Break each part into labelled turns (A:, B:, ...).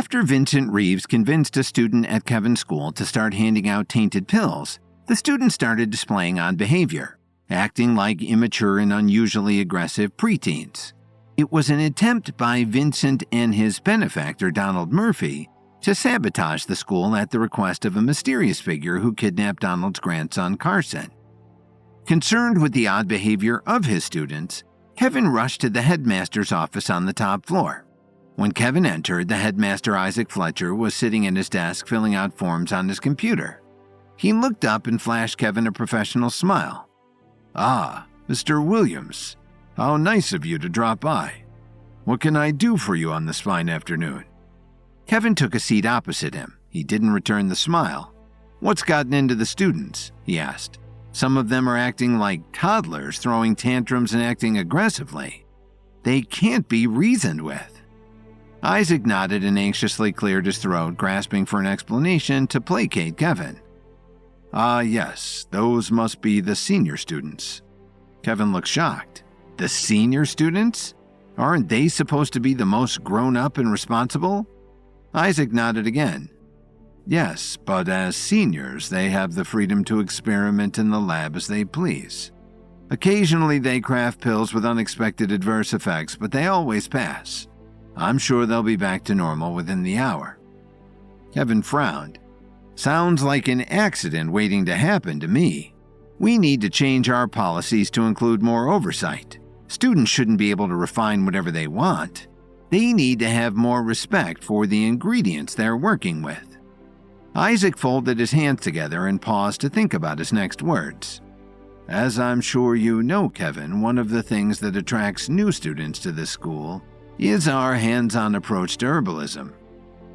A: After Vincent Reeves convinced a student at Kevin's school to start handing out tainted pills, the student started displaying odd behavior, acting like immature and unusually aggressive preteens. It was an attempt by Vincent and his benefactor, Donald Murphy, to sabotage the school at the request of a mysterious figure who kidnapped Donald's grandson, Carson. Concerned with the odd behavior of his students, Kevin rushed to the headmaster's office on the top floor. When Kevin entered, the headmaster, Isaac Fletcher, was sitting at his desk filling out forms on his computer. He looked up and flashed Kevin a professional smile. "Ah, Mr. Williams, how nice of you to drop by. What can I do for you on this fine afternoon?" Kevin took a seat opposite him. He didn't return the smile. "What's gotten into the students?" he asked. "Some of them are acting like toddlers, throwing tantrums and acting aggressively. They can't be reasoned with." Isaac nodded and anxiously cleared his throat, grasping for an explanation to placate Kevin. "Ah, yes, those must be the senior students." Kevin looked shocked. "The senior students? Aren't they supposed to be the most grown-up and responsible?" Isaac nodded again. "Yes, but as seniors, they have the freedom to experiment in the lab as they please. Occasionally they craft pills with unexpected adverse effects, but they always pass. I'm sure they'll be back to normal within the hour." Kevin frowned. "Sounds like an accident waiting to happen to me. We need to change our policies to include more oversight. Students shouldn't be able to refine whatever they want. They need to have more respect for the ingredients they're working with." Isaac folded his hands together and paused to think about his next words. "As I'm sure you know, Kevin, one of the things that attracts new students to this school is our hands-on approach to herbalism.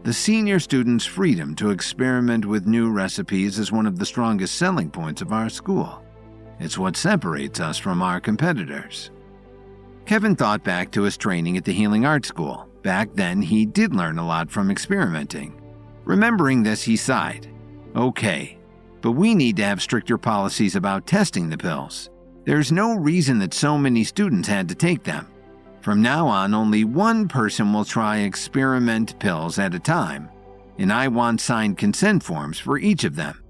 A: The senior students' freedom to experiment with new recipes is one of the strongest selling points of our school. It's what separates us from our competitors." Kevin thought back to his training at the Healing Arts School. Back then, he did learn a lot from experimenting. Remembering this, he sighed. "Okay, but we need to have stricter policies about testing the pills. There's no reason that so many students had to take them. From now on, only one person will try experiment pills at a time, and I want signed consent forms for each of them."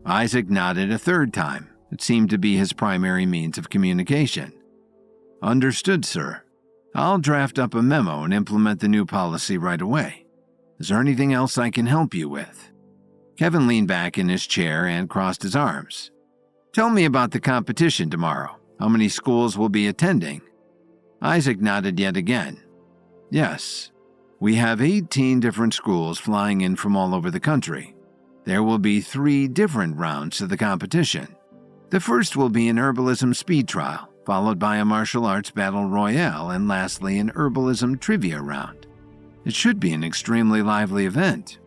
A: Isaac nodded a third time. It seemed to be his primary means of communication. "Understood, sir. I'll draft up a memo and implement the new policy right away. Is there anything else I can help you with?" Kevin leaned back in his chair and crossed his arms. "Tell me about the competition tomorrow. How many schools will be attending?" Isaac nodded yet again. "Yes, we have 18 different schools flying in from all over the country. There will be 3 different rounds to the competition. The first will be an herbalism speed trial, followed by a martial arts battle royale, and lastly an herbalism trivia round. It should be an extremely lively event."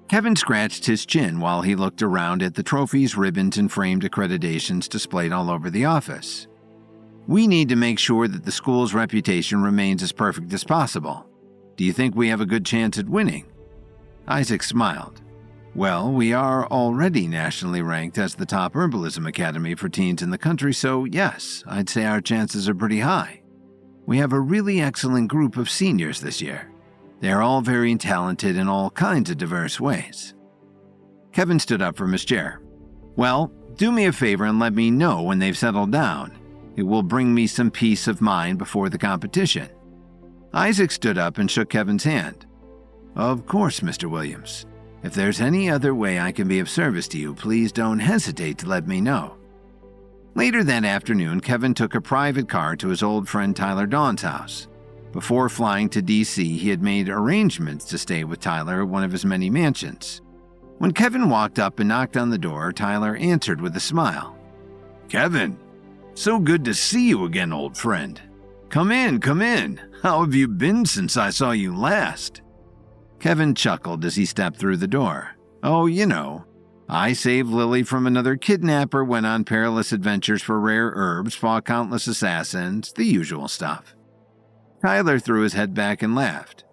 A: Kevin scratched his chin while he looked around at the trophies, ribbons, and framed accreditations displayed all over the office. "We need to make sure that the school's reputation remains as perfect as possible. Do you think we have a good chance at winning?" Isaac smiled. "Well, we are already nationally ranked as the top herbalism academy for teens in the country, so yes, I'd say our chances are pretty high. We have a really excellent group of seniors this year. They are all very talented in all kinds of diverse ways." Kevin stood up from his chair. "Well, do me a favor and let me know when they've settled down. It will bring me some peace of mind before the competition." Isaac stood up and shook Kevin's hand. "Of course, Mr. Williams. If there's any other way I can be of service to you, please don't hesitate to let me know." Later that afternoon, Kevin took a private car to his old friend Tyler Dawn's house. Before flying to D.C., he had made arrangements to stay with Tyler at one of his many mansions. When Kevin walked up and knocked on the door, Tyler answered with a smile. "Kevin, so good to see you again, old friend. Come in, come in. How have you been since I saw you last?" Kevin chuckled as he stepped through the door. "Oh, you know, I saved Lily from another kidnapper, went on perilous adventures for rare herbs, fought countless assassins, the usual stuff." Tyler threw his head back and laughed.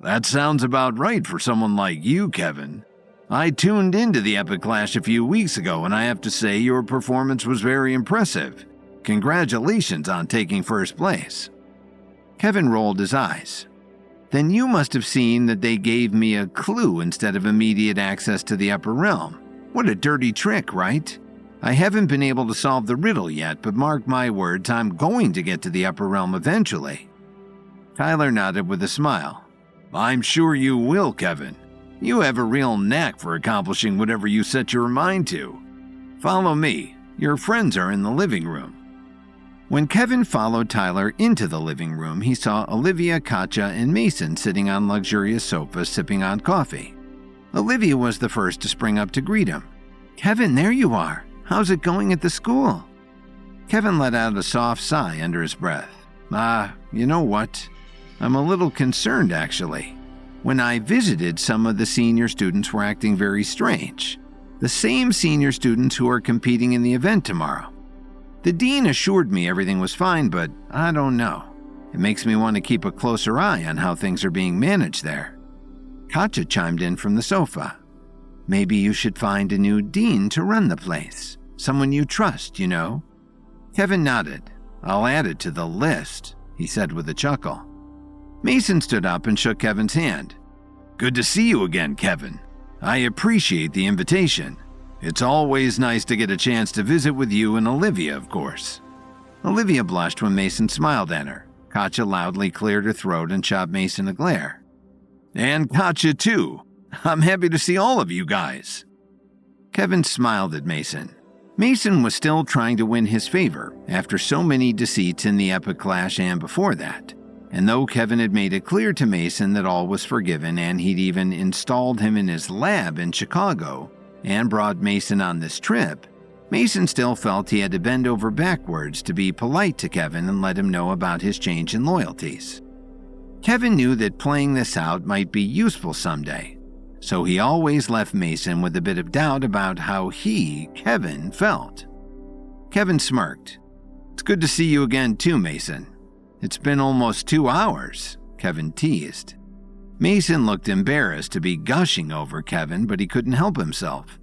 A: "That sounds about right for someone like you, Kevin. I tuned into the Epic Clash a few weeks ago, and I have to say your performance was very impressive. Congratulations on taking first place." Kevin rolled his eyes. Then you must have seen that they gave me a clue instead of immediate access to the upper realm. What a dirty trick, right? I haven't been able to solve the riddle yet, but mark my words, I'm going to get to the upper realm eventually." Tyler nodded with a smile. "I'm sure you will, Kevin. You have a real knack for accomplishing whatever you set your mind to. Follow me. Your friends are in the living room." When Kevin followed Tyler into the living room, he saw Olivia, Katja, and Mason sitting on luxurious sofas sipping on coffee. Olivia was the first to spring up to greet him. "Kevin, there you are. How's it going at the school?" Kevin let out a soft sigh under his breath. You know what? I'm a little concerned, actually. When I visited, some of the senior students were acting very strange. The same senior students who are competing in the event tomorrow. The dean assured me everything was fine, but I don't know. It makes me want to keep a closer eye on how things are being managed there. Katja chimed in from the sofa. "Maybe you should find a new dean to run the place. Someone you trust, you know." Kevin nodded. "I'll add it to the list," he said with a chuckle. Mason stood up and shook Kevin's hand. "Good to see you again, Kevin. I appreciate the invitation. It's always nice to get a chance to visit with you and Olivia, of course." Olivia blushed when Mason smiled at her. Katja loudly cleared her throat and shot Mason a glare. "And Katja, too. I'm happy to see all of you guys." Kevin smiled at Mason. Mason was still trying to win his favor after so many deceits in the epic clash and before that. And though Kevin had made it clear to Mason that all was forgiven and he'd even installed him in his lab in Chicago and brought Mason on this trip, Mason still felt he had to bend over backwards to be polite to Kevin and let him know about his change in loyalties. Kevin knew that playing this out might be useful someday, so he always left Mason with a bit of doubt about how he, Kevin, felt. Kevin smirked. "It's good to see you again too, Mason." "It's been almost 2 hours," Kevin teased. Mason looked embarrassed to be gushing over Kevin, but he couldn't help himself.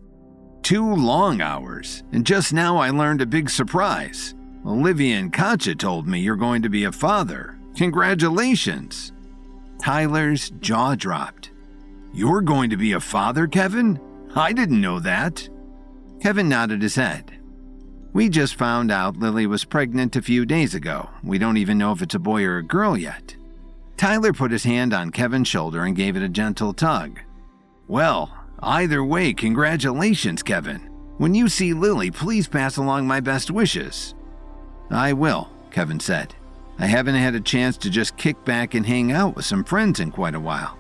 A: 2 long hours, and just now I learned a big surprise. Olivia and Katja told me you're going to be a father. Congratulations." Tyler's jaw dropped. "You're going to be a father, Kevin? I didn't know that." Kevin nodded his head. "We just found out Lily was pregnant a few days ago. We don't even know if it's a boy or a girl yet." Tyler put his hand on Kevin's shoulder and gave it a gentle tug. "Well, either way, congratulations, Kevin. When you see Lily, please pass along my best wishes." "I will," Kevin said. "I haven't had a chance to just kick back and hang out with some friends in quite a while.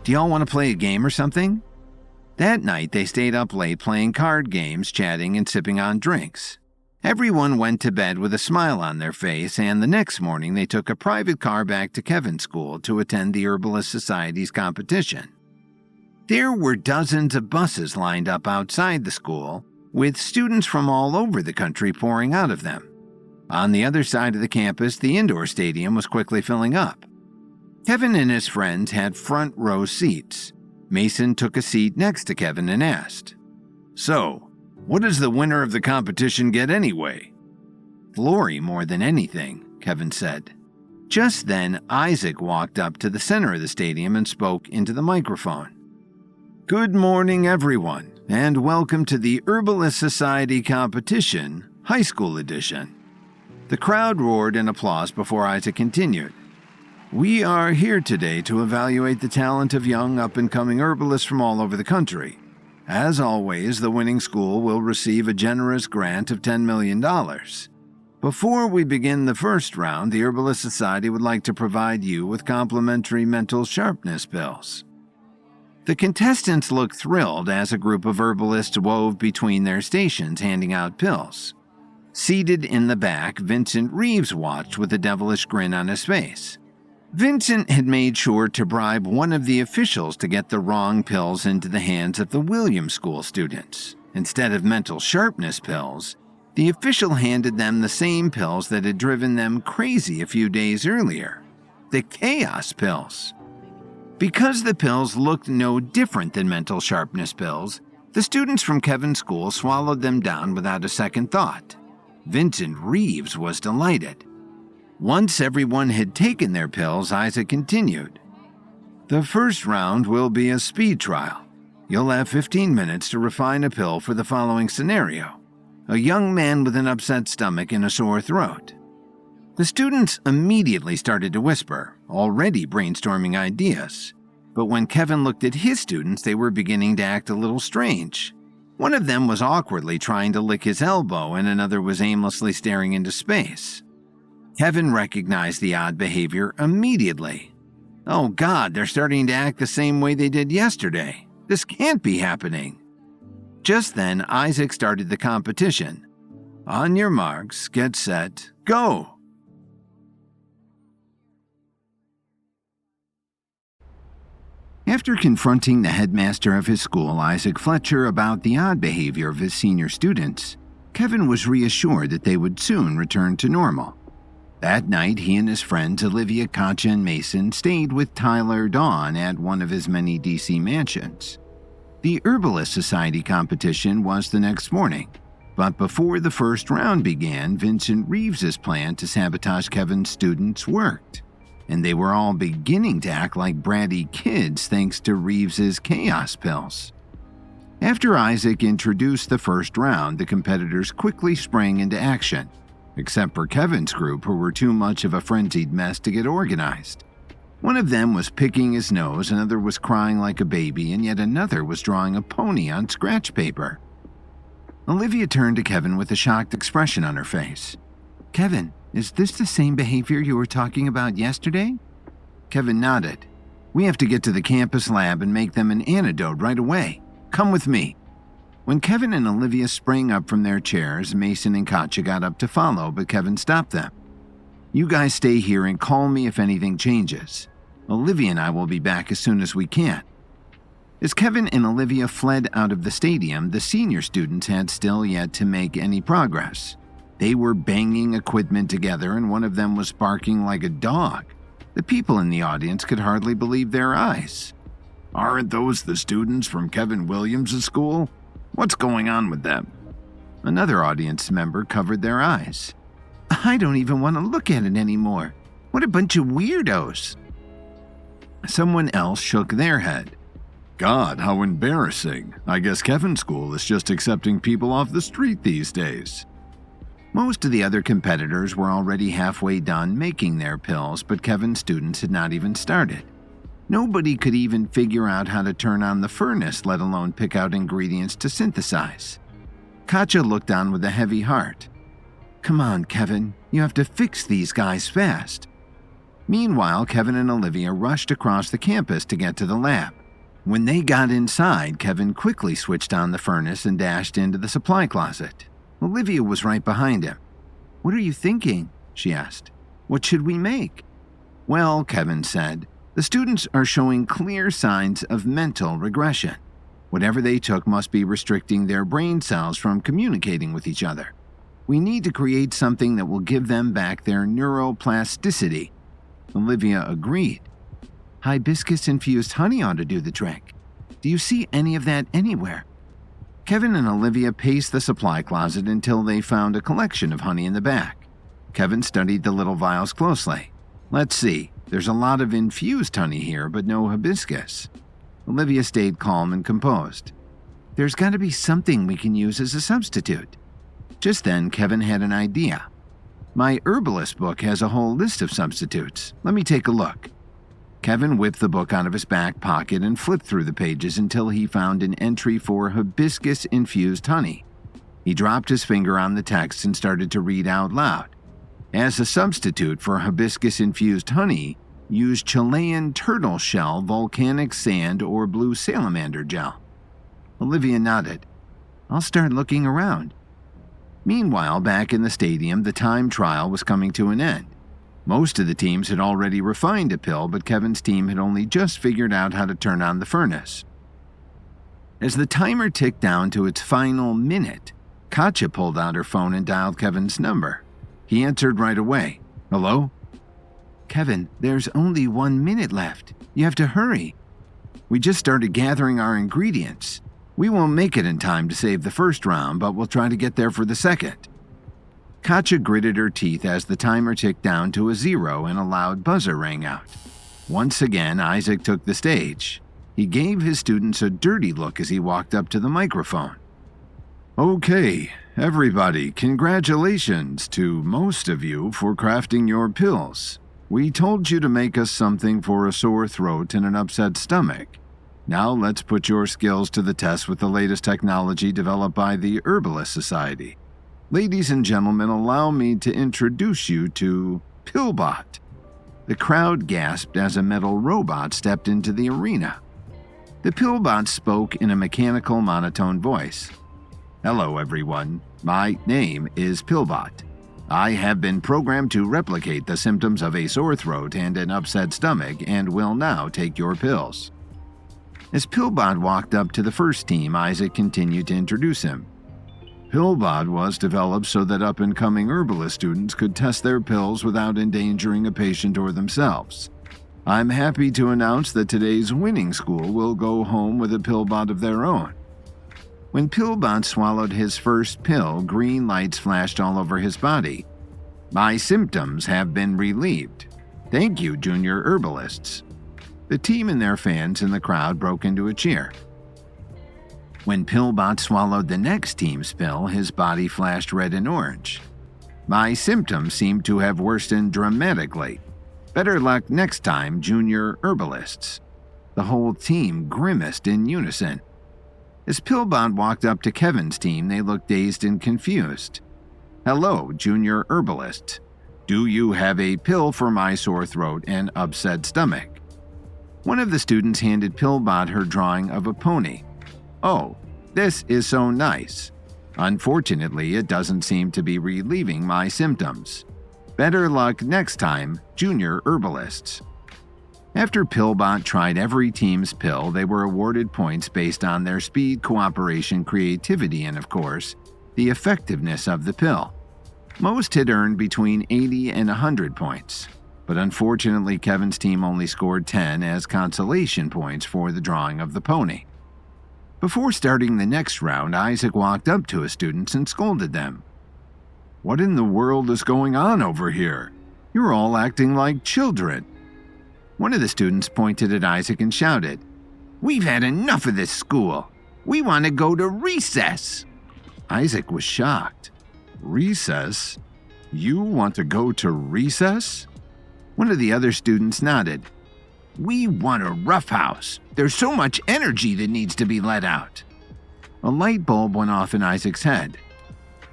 A: Do y'all want to play a game or something?" That night, they stayed up late playing card games, chatting, and sipping on drinks. Everyone went to bed with a smile on their face, and the next morning they took a private car back to Kevin's school to attend the Herbalist Society's competition. There were dozens of buses lined up outside the school, with students from all over the country pouring out of them. On the other side of the campus, the indoor stadium was quickly filling up. Kevin and his friends had front row seats. Mason took a seat next to Kevin and asked, "So, what does the winner of the competition get anyway?" "Glory more than anything," Kevin said. Just then, Isaac walked up to the center of the stadium and spoke into the microphone. "Good morning, everyone, and welcome to the Herbalist Society Competition, High School Edition." The crowd roared in applause before Isaac continued. "We are here today to evaluate the talent of young up-and-coming herbalists from all over the country. As always, the winning school will receive a generous grant of $10 million. Before we begin the first round, the Herbalist Society would like to provide you with complimentary mental sharpness pills." The contestants looked thrilled as a group of herbalists wove between their stations handing out pills. Seated in the back, Vincent Reeves watched with a devilish grin on his face. Vincent had made sure to bribe one of the officials to get the wrong pills into the hands of the Williams School students. Instead of mental sharpness pills, the official handed them the same pills that had driven them crazy a few days earlier, the chaos pills. Because the pills looked no different than mental sharpness pills, the students from Kevin's school swallowed them down without a second thought. Vincent Reeves was delighted. Once everyone had taken their pills, Isaac continued. The first round will be a speed trial. You'll have 15 minutes to refine a pill for the following scenario: a young man with an upset stomach and a sore throat. The students immediately started to whisper, already brainstorming ideas. But when Kevin looked at his students, they were beginning to act a little strange. One of them was awkwardly trying to lick his elbow, and another was aimlessly staring into space. Kevin recognized the odd behavior immediately. Oh God, they're starting to act the same way they did yesterday. This can't be happening. Just then, Isaac started the competition. On your marks, get set, go! After confronting the headmaster of his school, Isaac Fletcher, about the odd behavior of his senior students, Kevin was reassured that they would soon return to normal. That night, he and his friends Olivia, Katja, and Mason stayed with Tyler Dawn at one of his many DC mansions. The Herbalist Society competition was the next morning, but before the first round began, Vincent Reeves's plan to sabotage Kevin's students worked, and they were all beginning to act like bratty kids thanks to Reeves's chaos pills. After Isaac introduced the first round, the competitors quickly sprang into action, except for Kevin's group, who were too much of a frenzied mess to get organized. One of them was picking his nose, another was crying like a baby, and yet another was drawing a pony on scratch paper. Olivia turned to Kevin with a shocked expression on her face. "Kevin, is this the same behavior you were talking about yesterday?" Kevin nodded. "We have to get to the campus lab and make them an antidote right away. Come with me." When Kevin and Olivia sprang up from their chairs, Mason and Katja got up to follow, but Kevin stopped them. "You guys stay here and call me if anything changes. Olivia and I will be back as soon as we can." As Kevin and Olivia fled out of the stadium, the senior students had still yet to make any progress. They were banging equipment together, and one of them was barking like a dog. The people in the audience could hardly believe their eyes. "Aren't those the students from Kevin Williams' school? What's going on with them?" Another audience member covered their eyes. "I don't even want to look at it anymore. What a bunch of weirdos." Someone else shook their head. "God, how embarrassing. I guess Kevin's school is just accepting people off the street these days." Most of the other competitors were already halfway done making their pills, but Kevin's students had not even started. Nobody could even figure out how to turn on the furnace, let alone pick out ingredients to synthesize. Katja looked on with a heavy heart. "Come on, Kevin, you have to fix these guys fast." Meanwhile, Kevin and Olivia rushed across the campus to get to the lab. When they got inside, Kevin quickly switched on the furnace and dashed into the supply closet. Olivia was right behind him. "What are you thinking?" she asked. "What should we make?" "Well," Kevin said, "the students are showing clear signs of mental regression. Whatever they took must be restricting their brain cells from communicating with each other. We need to create something that will give them back their neuroplasticity." Olivia agreed. "Hibiscus-infused honey ought to do the trick. Do you see any of that anywhere?" Kevin and Olivia paced the supply closet until they found a collection of honey in the back. Kevin studied the little vials closely. "Let's see, there's a lot of infused honey here, but no hibiscus." Olivia stayed calm and composed. "There's got to be something we can use as a substitute." Just then, Kevin had an idea. "My herbalist book has a whole list of substitutes. Let me take a look." Kevin whipped the book out of his back pocket and flipped through the pages until he found an entry for hibiscus-infused honey. He dropped his finger on the text and started to read out loud. As a substitute for hibiscus-infused honey, use Chilean turtle shell, volcanic sand, or blue salamander gel. Olivia nodded. "I'll start looking around." Meanwhile, back in the stadium, the time trial was coming to an end. Most of the teams had already refined a pill, but Kevin's team had only just figured out how to turn on the furnace. As the timer ticked down to its final minute, Katja pulled out her phone and dialed Kevin's number. He answered right away. "Hello?" "Kevin, there's only 1 minute left. You have to hurry." "We just started gathering our ingredients. We won't make it in time to save the first round, but we'll try to get there for the second." Katja gritted her teeth as the timer ticked down to a 0 and a loud buzzer rang out. Once again, Isaac took the stage. He gave his students a dirty look as he walked up to the microphone. "Okay, everybody, congratulations to most of you for crafting your pills. We told you to make us something for a sore throat and an upset stomach. Now let's put your skills to the test with the latest technology developed by the Herbalist Society. Ladies and gentlemen, allow me to introduce you to Pillbot." The crowd gasped as a metal robot stepped into the arena. The Pillbot spoke in a mechanical, monotone voice. "Hello, everyone. My name is Pillbot. I have been programmed to replicate the symptoms of a sore throat and an upset stomach and will now take your pills." As Pillbot walked up to the first team, Isaac continued to introduce him. Pillbot was developed so that up-and-coming herbalist students could test their pills without endangering a patient or themselves. I'm happy to announce that today's winning school will go home with a Pillbot of their own. When Pillbot swallowed his first pill, green lights flashed all over his body. "My symptoms have been relieved. Thank you, junior herbalists." The team and their fans in the crowd broke into a cheer. When Pillbot swallowed the next team's pill, his body flashed red and orange. "My symptoms seem to have worsened dramatically. Better luck next time, junior herbalists." The whole team grimaced in unison. As Pillbot walked up to Kevin's team, they looked dazed and confused. "Hello, junior herbalists. Do you have a pill for my sore throat and upset stomach?" One of the students handed Pillbot her drawing of a pony. "Oh, this is so nice. Unfortunately, it doesn't seem to be relieving my symptoms. Better luck next time, junior herbalists." After Pillbot tried every team's pill, they were awarded points based on their speed, cooperation, creativity, and, of course, the effectiveness of the pill. Most had earned between 80 and 100 points, but unfortunately Kevin's team only scored 10 as consolation points for the drawing of the pony. Before starting the next round, Isaac walked up to his students and scolded them. "What in the world is going on over here? You're all acting like children." One of the students pointed at Isaac and shouted, "We've had enough of this school. We want to go to recess." Isaac was shocked. "Recess? You want to go to recess?" One of the other students nodded. "We want a roughhouse. There's so much energy that needs to be let out." A light bulb went off in Isaac's head.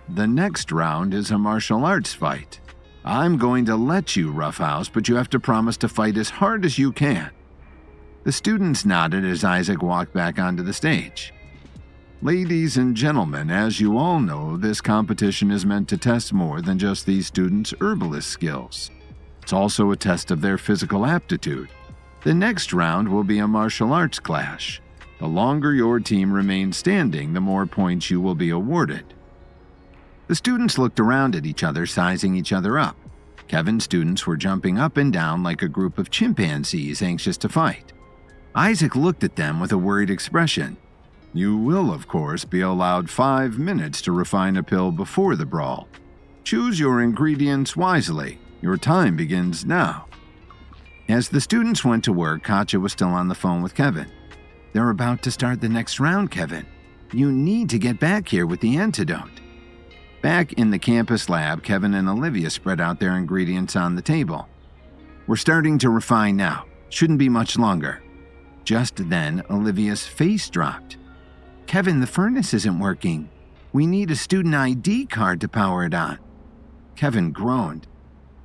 A: "The next round is a martial arts fight. I'm going to let you roughhouse, but you have to promise to fight as hard as you can." The students nodded as Isaac walked back onto the stage. "Ladies and gentlemen, as you all know, this competition is meant to test more than just these students' herbalist skills. It's also a test of their physical aptitude. The next round will be a martial arts clash. The longer your team remains standing, the more points you will be awarded." The students looked around at each other, sizing each other up. Kevin's students were jumping up and down like a group of chimpanzees anxious to fight. Isaac looked at them with a worried expression. "You will, of course, be allowed 5 minutes to refine a pill before the brawl. Choose your ingredients wisely. Your time begins now." As the students went to work, Katja was still on the phone with Kevin. "They're about to start the next round, Kevin. You need to get back here with the antidote." Back in the campus lab, Kevin and Olivia spread out their ingredients on the table. "We're starting to refine now. Shouldn't be much longer." Just then, Olivia's face dropped. "Kevin, the furnace isn't working. We need a student ID card to power it on." Kevin groaned.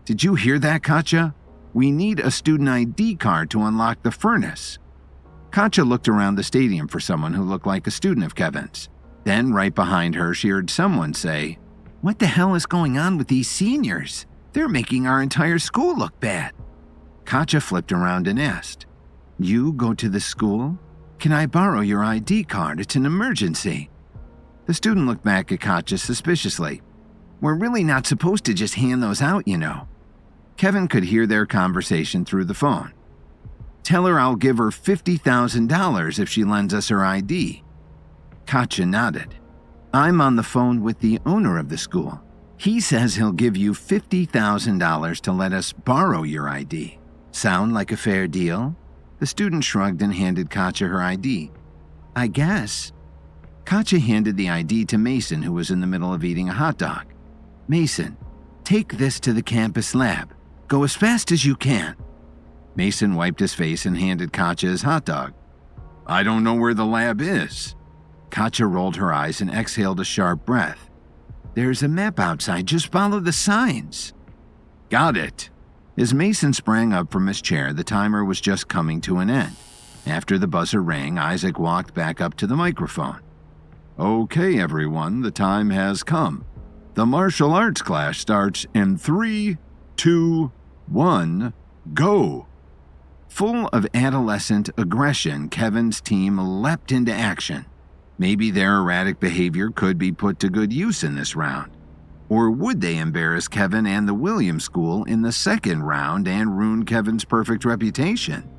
A: "Did you hear that, Katja? We need a student ID card to unlock the furnace." Katja looked around the stadium for someone who looked like a student of Kevin's. Then, right behind her, she heard someone say, "What the hell is going on with these seniors? They're making our entire school look bad." Katja flipped around and asked, "You go to the school? Can I borrow your ID card? It's an emergency." The student looked back at Katja suspiciously. "We're really not supposed to just hand those out, you know." Kevin could hear their conversation through the phone. "Tell her I'll give her $50,000 if she lends us her ID." Katja nodded. "I'm on the phone with the owner of the school. He says he'll give you $50,000 to let us borrow your ID. Sound like a fair deal? The student shrugged and handed Katja her ID. I guess. Katja handed the ID to Mason, who was in the middle of eating a hot dog. Mason, take this to the campus lab. Go as fast as you can. Mason wiped his face and handed Katja his hot dog. I don't know where the lab is. Katja rolled her eyes and exhaled a sharp breath. There's a map outside. Just follow the signs. Got it. As Mason sprang up from his chair, the timer was just coming to an end. After the buzzer rang, Isaac walked back up to the microphone. Okay, everyone, the time has come. The martial arts class starts in 3, 2, 1, go. Full of adolescent aggression, Kevin's team leapt into action. Maybe their erratic behavior could be put to good use in this round. Or would they embarrass Kevin and the Williams School in the second round and ruin Kevin's perfect reputation?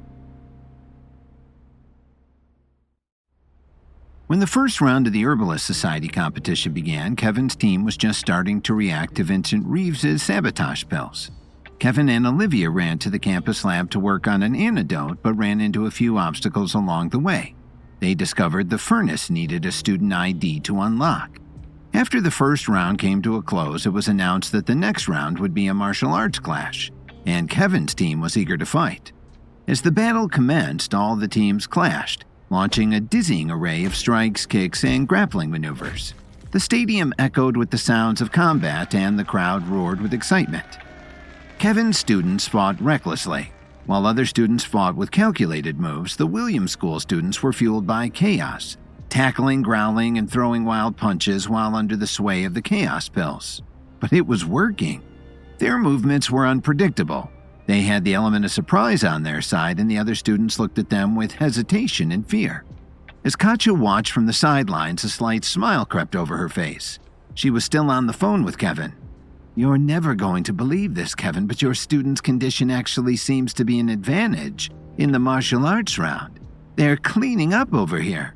A: When the first round of the Herbalist Society competition began, Kevin's team was just starting to react to Vincent Reeves' sabotage pills. Kevin and Olivia ran to the campus lab to work on an antidote, but ran into a few obstacles along the way. They discovered the furnace needed a student ID to unlock. After the first round came to a close, it was announced that the next round would be a martial arts clash, and Kevin's team was eager to fight. As the battle commenced, all the teams clashed, launching a dizzying array of strikes, kicks, and grappling maneuvers. The stadium echoed with the sounds of combat, and the crowd roared with excitement. Kevin's students fought recklessly. While other students fought with calculated moves, the Williams School students were fueled by chaos, tackling, growling, and throwing wild punches while under the sway of the chaos pills. But it was working. Their movements were unpredictable. They had the element of surprise on their side, and the other students looked at them with hesitation and fear. As Katja watched from the sidelines, a slight smile crept over her face. She was still on the phone with Kevin. You're never going to believe this, Kevin, but your student's condition actually seems to be an advantage in the martial arts round. They're cleaning up over here.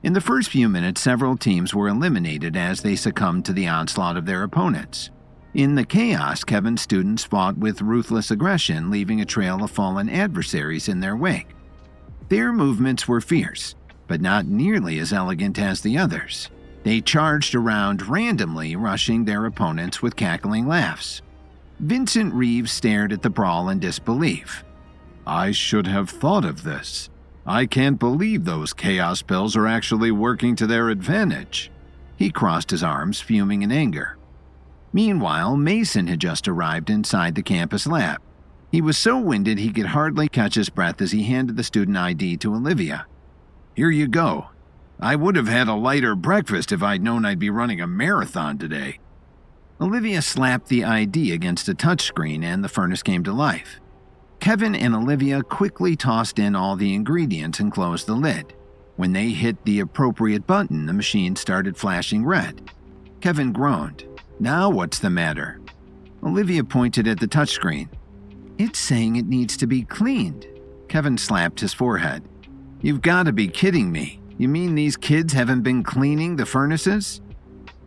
A: In the first few minutes, several teams were eliminated as they succumbed to the onslaught of their opponents. In the chaos, Kevin's students fought with ruthless aggression, leaving a trail of fallen adversaries in their wake. Their movements were fierce, but not nearly as elegant as the others. They charged around randomly, rushing their opponents with cackling laughs. Vincent Reeves stared at the brawl in disbelief. I should have thought of this. I can't believe those chaos pills are actually working to their advantage. He crossed his arms, fuming in anger. Meanwhile, Mason had just arrived inside the campus lab. He was so winded he could hardly catch his breath as he handed the student ID to Olivia. Here you go. I would have had a lighter breakfast if I'd known I'd be running a marathon today. Olivia slapped the ID against a touchscreen and the furnace came to life. Kevin and Olivia quickly tossed in all the ingredients and closed the lid. When they hit the appropriate button, the machine started flashing red. Kevin groaned. Now what's the matter? Olivia pointed at the touchscreen. It's saying it needs to be cleaned. Kevin slapped his forehead. You've got to be kidding me. You mean these kids haven't been cleaning the furnaces?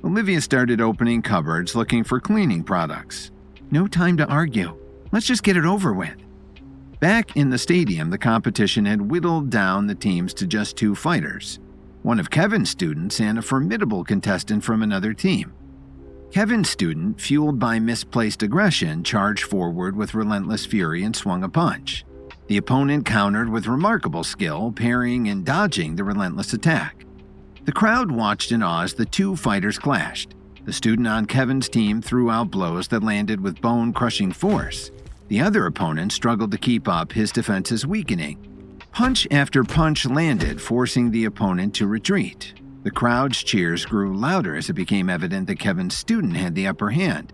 A: Olivia started opening cupboards looking for cleaning products. No time to argue. Let's just get it over with. Back in the stadium, the competition had whittled down the teams to just 2 fighters, one of Kevin's students and a formidable contestant from another team. Kevin's student, fueled by misplaced aggression, charged forward with relentless fury and swung a punch. The opponent countered with remarkable skill, parrying and dodging the relentless attack. The crowd watched in awe as the 2 fighters clashed. The student on Kevin's team threw out blows that landed with bone-crushing force. The other opponent struggled to keep up, his defenses weakening. Punch after punch landed, forcing the opponent to retreat. The crowd's cheers grew louder as it became evident that Kevin's student had the upper hand.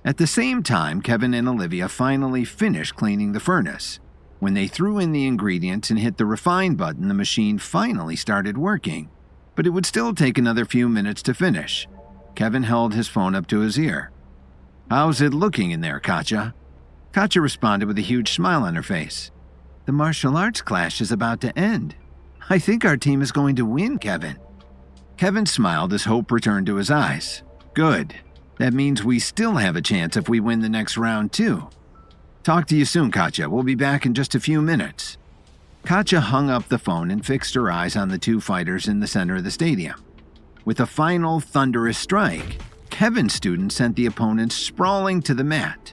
A: At the same time, Kevin and Olivia finally finished cleaning the furnace. When they threw in the ingredients and hit the refine button, the machine finally started working. But it would still take another few minutes to finish. Kevin held his phone up to his ear. How's it looking in there, Katja? Katja responded with a huge smile on her face. The martial arts clash is about to end. I think our team is going to win, Kevin. Kevin smiled as hope returned to his eyes. Good. That means we still have a chance if we win the next round, too. Talk to you soon, Katja. We'll be back in just a few minutes. Katja hung up the phone and fixed her eyes on the two fighters in the center of the stadium. With a final thunderous strike, Kevin's student sent the opponents sprawling to the mat.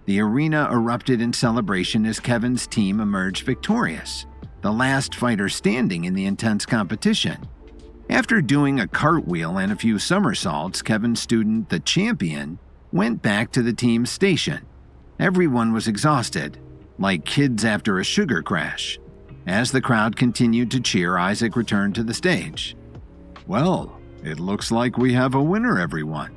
A: The arena erupted in celebration as Kevin's team emerged victorious, the last fighter standing in the intense competition. After doing a cartwheel and a few somersaults, Kevin's student, the champion, went back to the team's station. Everyone was exhausted, like kids after a sugar crash. As the crowd continued to cheer, Isaac returned to the stage. "Well, it looks like we have a winner, everyone."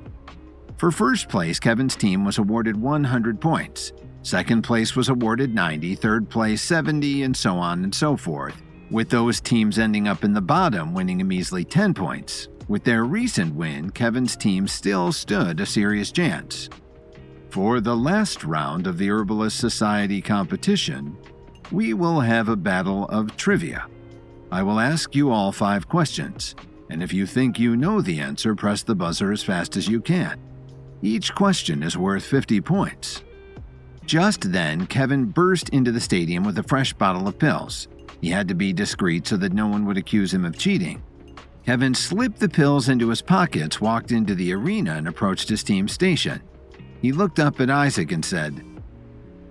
A: For first place, Kevin's team was awarded 100 points. Second place was awarded 90, third place 70, and so on and so forth, with those teams ending up in the bottom winning a measly 10 points. With their recent win, Kevin's team still stood a serious chance. For the last round of the Herbalist Society competition, we will have a battle of trivia. I will ask you all 5 questions, and if you think you know the answer, press the buzzer as fast as you can. Each question is worth 50 points. Just then, Kevin burst into the stadium with a fresh bottle of pills. He had to be discreet so that no one would accuse him of cheating. Kevin slipped the pills into his pockets, walked into the arena, and approached his team's station. He looked up at Isaac and said,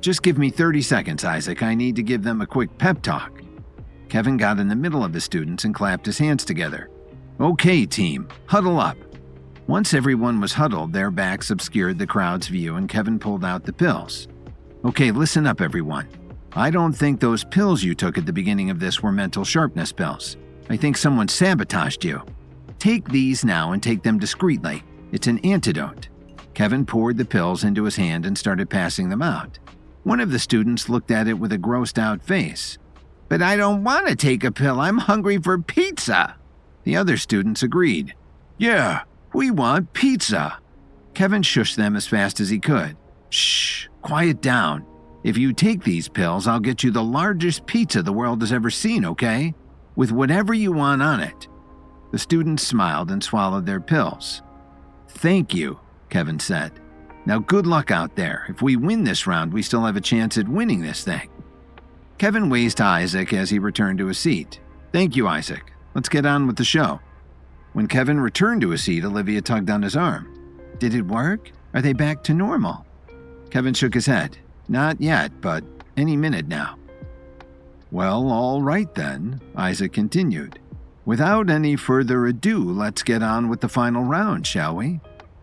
A: "Just give me 30 seconds, Isaac. I need to give them a quick pep talk." Kevin got in the middle of his students and clapped his hands together. "Okay, team, huddle up." Once everyone was huddled, their backs obscured the crowd's view and Kevin pulled out the pills. "Okay, listen up, everyone. I don't think those pills you took at the beginning of this were mental sharpness pills. I think someone sabotaged you. Take these now and take them discreetly. It's an antidote." Kevin poured the pills into his hand and started passing them out. One of the students looked at it with a grossed-out face. "But I don't want to take a pill. I'm hungry for pizza." The other students agreed. "Yeah, we want pizza." Kevin shushed them as fast as he could. "Shh, quiet down. If you take these pills, I'll get you the largest pizza the world has ever seen, okay? With whatever you want on it." The students smiled and swallowed their pills. "Thank you," Kevin said. "Now good luck out there. If we win this round, we still have a chance at winning this thing." Kevin waved to Isaac as he returned to his seat. "Thank you, Isaac. Let's get on with the show." When Kevin returned to his seat, Olivia tugged on his arm. "Did it work? Are they back to normal?" Kevin shook his head. "Not yet, but any minute now." "Well, all right then," Isaac continued. "Without any further ado, let's get on with the final round, shall we?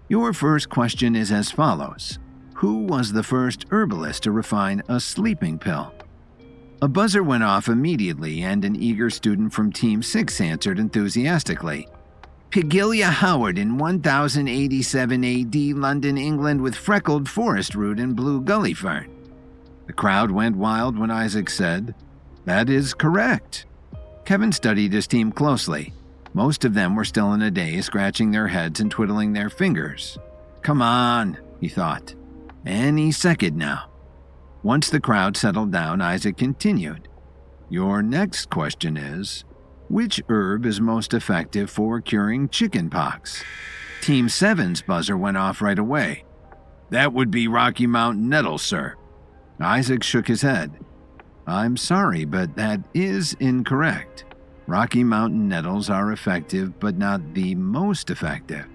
A: Your first question is as follows. Who was the first herbalist to refine a sleeping pill? A buzzer went off immediately, and an eager student from Team 6 answered enthusiastically. Pigilia Howard in 1087 AD, London, England, with freckled forest root and blue gully fern. The crowd went wild when Isaac said, "That is correct." Kevin studied his team closely. Most of them were still in a daze, scratching their heads and twiddling their fingers. "Come on," he thought. "Any second now." Once the crowd settled down, Isaac continued. "Your next question is, which herb is most effective for curing chickenpox?" Team 7's buzzer went off right away. "That would be Rocky Mountain nettle, sir." Isaac shook his head. "I'm sorry, but that is incorrect. Rocky Mountain nettles are effective, but not the most effective."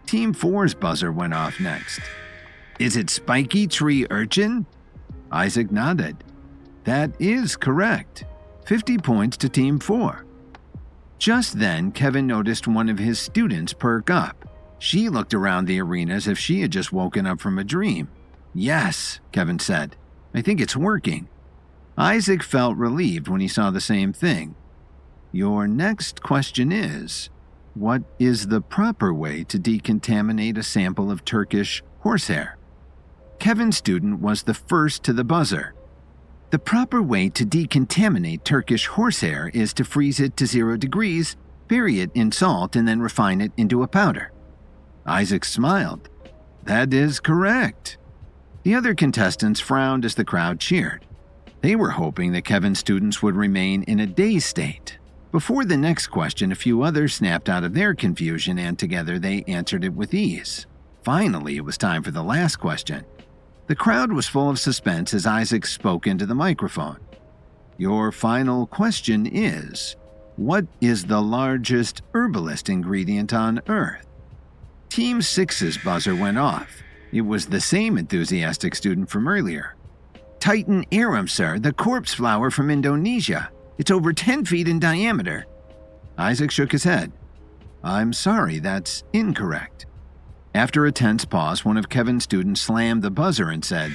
A: Team 4's buzzer went off next. "Is it spiky tree urchin?" Isaac nodded. "That is correct. 50 points to Team 4. Just then, Kevin noticed one of his students perk up. She looked around the arena as if she had just woken up from a dream. "Yes," Kevin said. "I think it's working." Isaac felt relieved when he saw the same thing. Your next question is, what is the proper way to decontaminate a sample of Turkish horsehair? Kevin's student was the first to the buzzer. The proper way to decontaminate Turkish horsehair is to freeze it to 0 degrees, bury it in salt, and then refine it into a powder. Isaac smiled. "That is correct." The other contestants frowned as the crowd cheered. They were hoping that Kevin's students would remain in a dazed state. Before the next question, a few others snapped out of their confusion, and together they answered it with ease. Finally, it was time for the last question. The crowd was full of suspense as Isaac spoke into the microphone. Your final question is, what is the largest herbalist ingredient on Earth? Team 6's buzzer went off. It was the same enthusiastic student from earlier. Titan arum, sir, the corpse flower from Indonesia. It's over 10 feet in diameter. Isaac shook his head. I'm sorry, that's incorrect. After a tense pause, one of Kevin's students slammed the buzzer and said,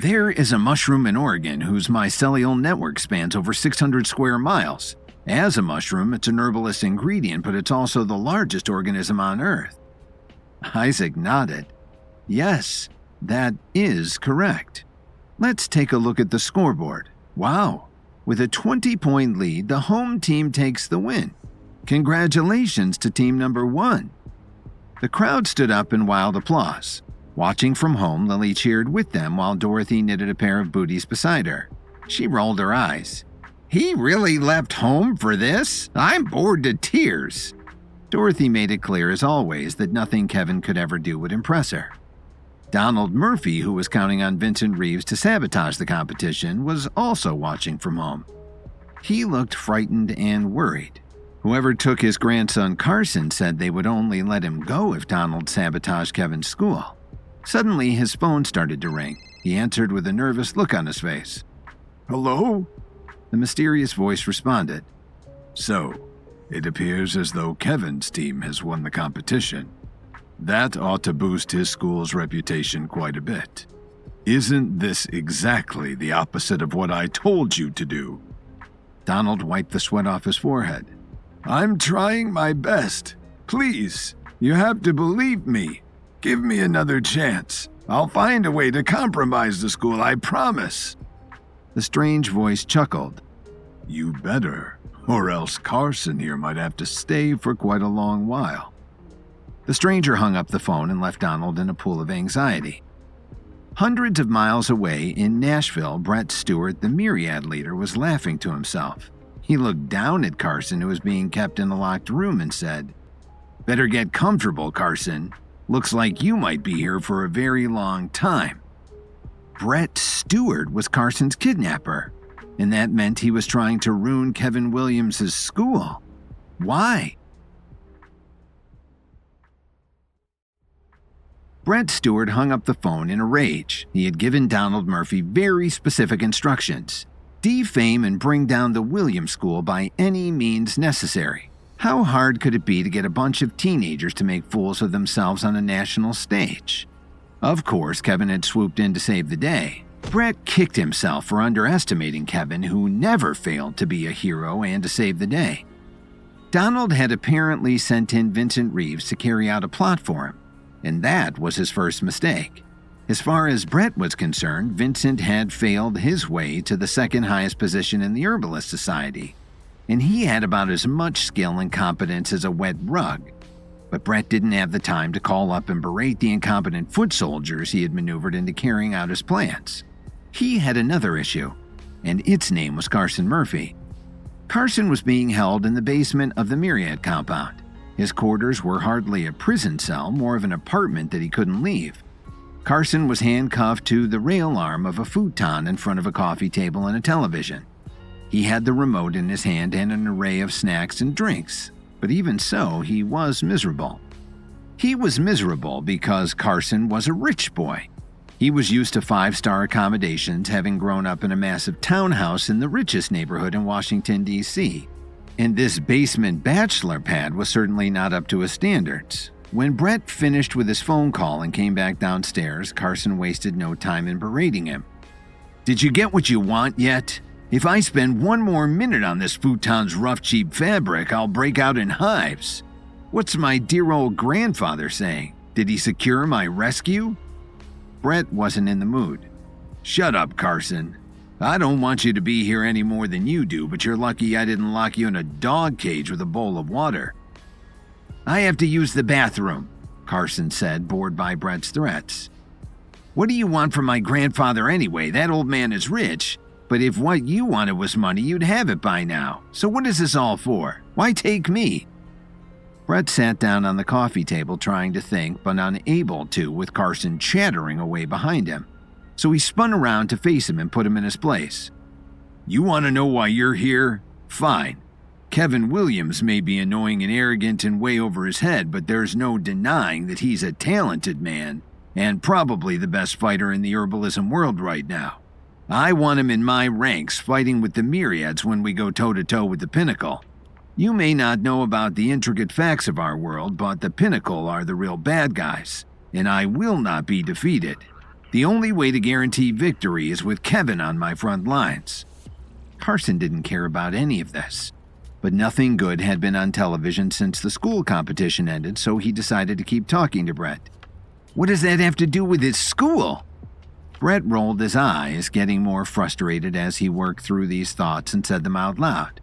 A: There is a mushroom in Oregon whose mycelial network spans over 600 square miles. As a mushroom, it's an herbalist ingredient, but it's also the largest organism on Earth. Isaac nodded. Yes, that is correct. Let's take a look at the scoreboard. Wow. With a 20-point lead, the home team takes the win. Congratulations to team number 1. The crowd stood up in wild applause. Watching from home, Lily cheered with them while Dorothy knitted a pair of booties beside her. She rolled her eyes. He really left home for this? I'm bored to tears. Dorothy made it clear as always that nothing Kevin could ever do would impress her. Donald Murphy, who was counting on Vincent Reeves to sabotage the competition, was also watching from home. He looked frightened and worried. Whoever took his grandson Carson said they would only let him go if Donald sabotaged Kevin's school. Suddenly, his phone started to ring. He answered with a nervous look on his face. Hello? The mysterious voice responded. So, it appears as though Kevin's team has won the competition. That ought to boost his school's reputation quite a bit. Isn't this exactly the opposite of what I told you to do? Donald wiped the sweat off his forehead. I'm trying my best. Please, you have to believe me. Give me another chance. I'll find a way to compromise the school, I promise. The strange voice chuckled. You better, or else Carson here might have to stay for quite a long while. The stranger hung up the phone and left Donald in a pool of anxiety. Hundreds of miles away in Nashville, Brett Stewart, the Myriad leader, was laughing to himself. He looked down at Carson, who was being kept in a locked room, and said, Better get comfortable, Carson. Looks like you might be here for a very long time. Brett Stewart was Carson's kidnapper, and that meant he was trying to ruin Kevin Williams' school. Why? Brett Stewart hung up the phone in a rage. He had given Donald Murphy very specific instructions. Defame and bring down the Williams School by any means necessary. How hard could it be to get a bunch of teenagers to make fools of themselves on a national stage? Of course, Kevin had swooped in to save the day. Brett kicked himself for underestimating Kevin, who never failed to be a hero and to save the day. Donald had apparently sent in Vincent Reeves to carry out a plot for him, and that was his first mistake. As far as Brett was concerned, Vincent had failed his way to the second highest position in the Herbalist Society, and he had about as much skill and competence as a wet rug. But Brett didn't have the time to call up and berate the incompetent foot soldiers he had maneuvered into carrying out his plans. He had another issue, and its name was Carson Murphy. Carson was being held in the basement of the Myriad compound. His quarters were hardly a prison cell, more of an apartment that he couldn't leave. Carson was handcuffed to the rail arm of a futon in front of a coffee table and a television. He had the remote in his hand and an array of snacks and drinks, but even so, he was miserable. He was miserable because Carson was a rich boy. He was used to 5-star accommodations, having grown up in a massive townhouse in the richest neighborhood in Washington, D.C., and this basement bachelor pad was certainly not up to his standards. When Brett finished with his phone call and came back downstairs, Carson wasted no time in berating him. Did you get what you want yet? If I spend one more minute on this futon's rough, cheap fabric, I'll break out in hives. What's my dear old grandfather saying? Did he secure my rescue? Brett wasn't in the mood. Shut up, Carson. I don't want you to be here any more than you do, but you're lucky I didn't lock you in a dog cage with a bowl of water. I have to use the bathroom, Carson said, bored by Brett's threats. What do you want from my grandfather anyway? That old man is rich, but if what you wanted was money, you'd have it by now. So what is this all for? Why take me? Brett sat down on the coffee table trying to think, but unable to with Carson chattering away behind him. So he spun around to face him and put him in his place. "You want to know why you're here? Fine. Kevin Williams may be annoying and arrogant and way over his head, but there's no denying that he's a talented man and probably the best fighter in the herbalism world right now. I want him in my ranks fighting with the myriads when we go toe-to-toe with the Pinnacle. You may not know about the intricate facts of our world, but the Pinnacle are the real bad guys, and I will not be defeated. The only way to guarantee victory is with Kevin on my front lines." Carson didn't care about any of this, but nothing good had been on television since the school competition ended, so he decided to keep talking to Brett. "What does that have to do with his school?" Brett rolled his eyes, getting more frustrated as he worked through these thoughts and said them out loud.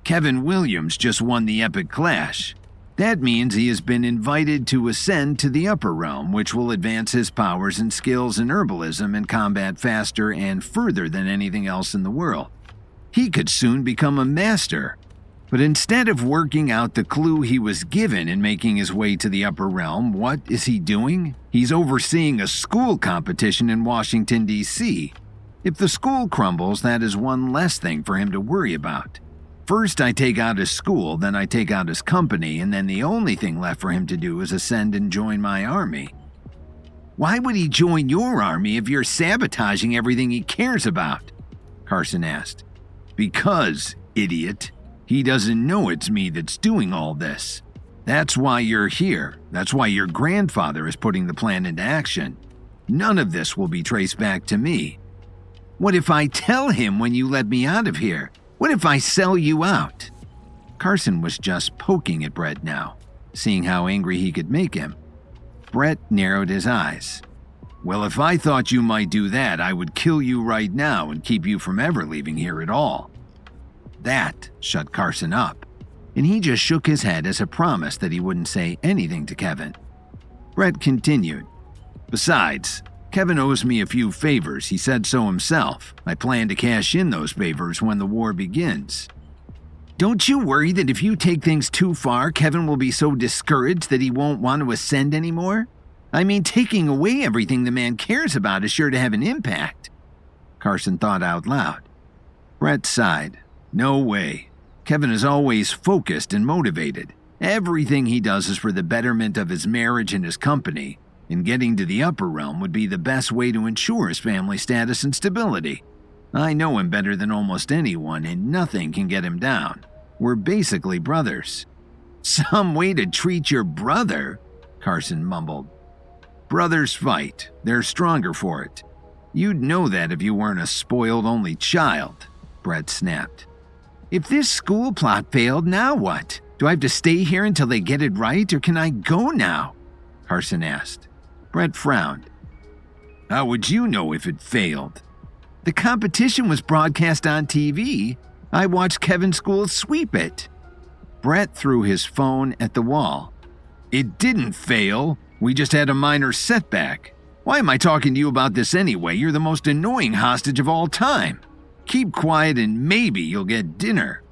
A: "Kevin Williams just won the Epic Clash. That means he has been invited to ascend to the upper realm, which will advance his powers and skills in herbalism and combat faster and further than anything else in the world. He could soon become a master. But instead of working out the clue he was given and making his way to the upper realm, what is he doing? He's overseeing a school competition in Washington, D.C. If the school crumbles, that is one less thing for him to worry about. First I take out his school, then I take out his company, and then the only thing left for him to do is ascend and join my army." "Why would he join your army if you're sabotaging everything he cares about?" Carson asked. "Because, idiot. He doesn't know it's me that's doing all this. That's why you're here. That's why your grandfather is putting the plan into action. None of this will be traced back to me." "What if I tell him when you let me out of here? What if I sell you out?" Carson was just poking at Brett now, seeing how angry he could make him. Brett narrowed his eyes. "Well, if I thought you might do that, I would kill you right now and keep you from ever leaving here at all." That shut Carson up, and he just shook his head as a promise that he wouldn't say anything to Kevin. Brett continued. "Besides, Kevin owes me a few favors. He said so himself. I plan to cash in those favors when the war begins." "Don't you worry that if you take things too far, Kevin will be so discouraged that he won't want to ascend anymore? I mean, taking away everything the man cares about is sure to have an impact." Carson thought out loud. Brett sighed. "No way. Kevin is always focused and motivated. Everything he does is for the betterment of his marriage and his company, and getting to the upper realm would be the best way to ensure his family status and stability. I know him better than almost anyone, and nothing can get him down. We're basically brothers." "Some way to treat your brother," Carson mumbled. "Brothers fight. They're stronger for it. You'd know that if you weren't a spoiled only child," Brett snapped. "If this school plot failed, now what? Do I have to stay here until they get it right, or can I go now?" Carson asked. Brett frowned. "How would you know if it failed?" "The competition was broadcast on TV. I watched Kevin's school sweep it." Brett threw his phone at the wall. "It didn't fail. We just had a minor setback. Why am I talking to you about this anyway? You're the most annoying hostage of all time. Keep quiet and maybe you'll get dinner."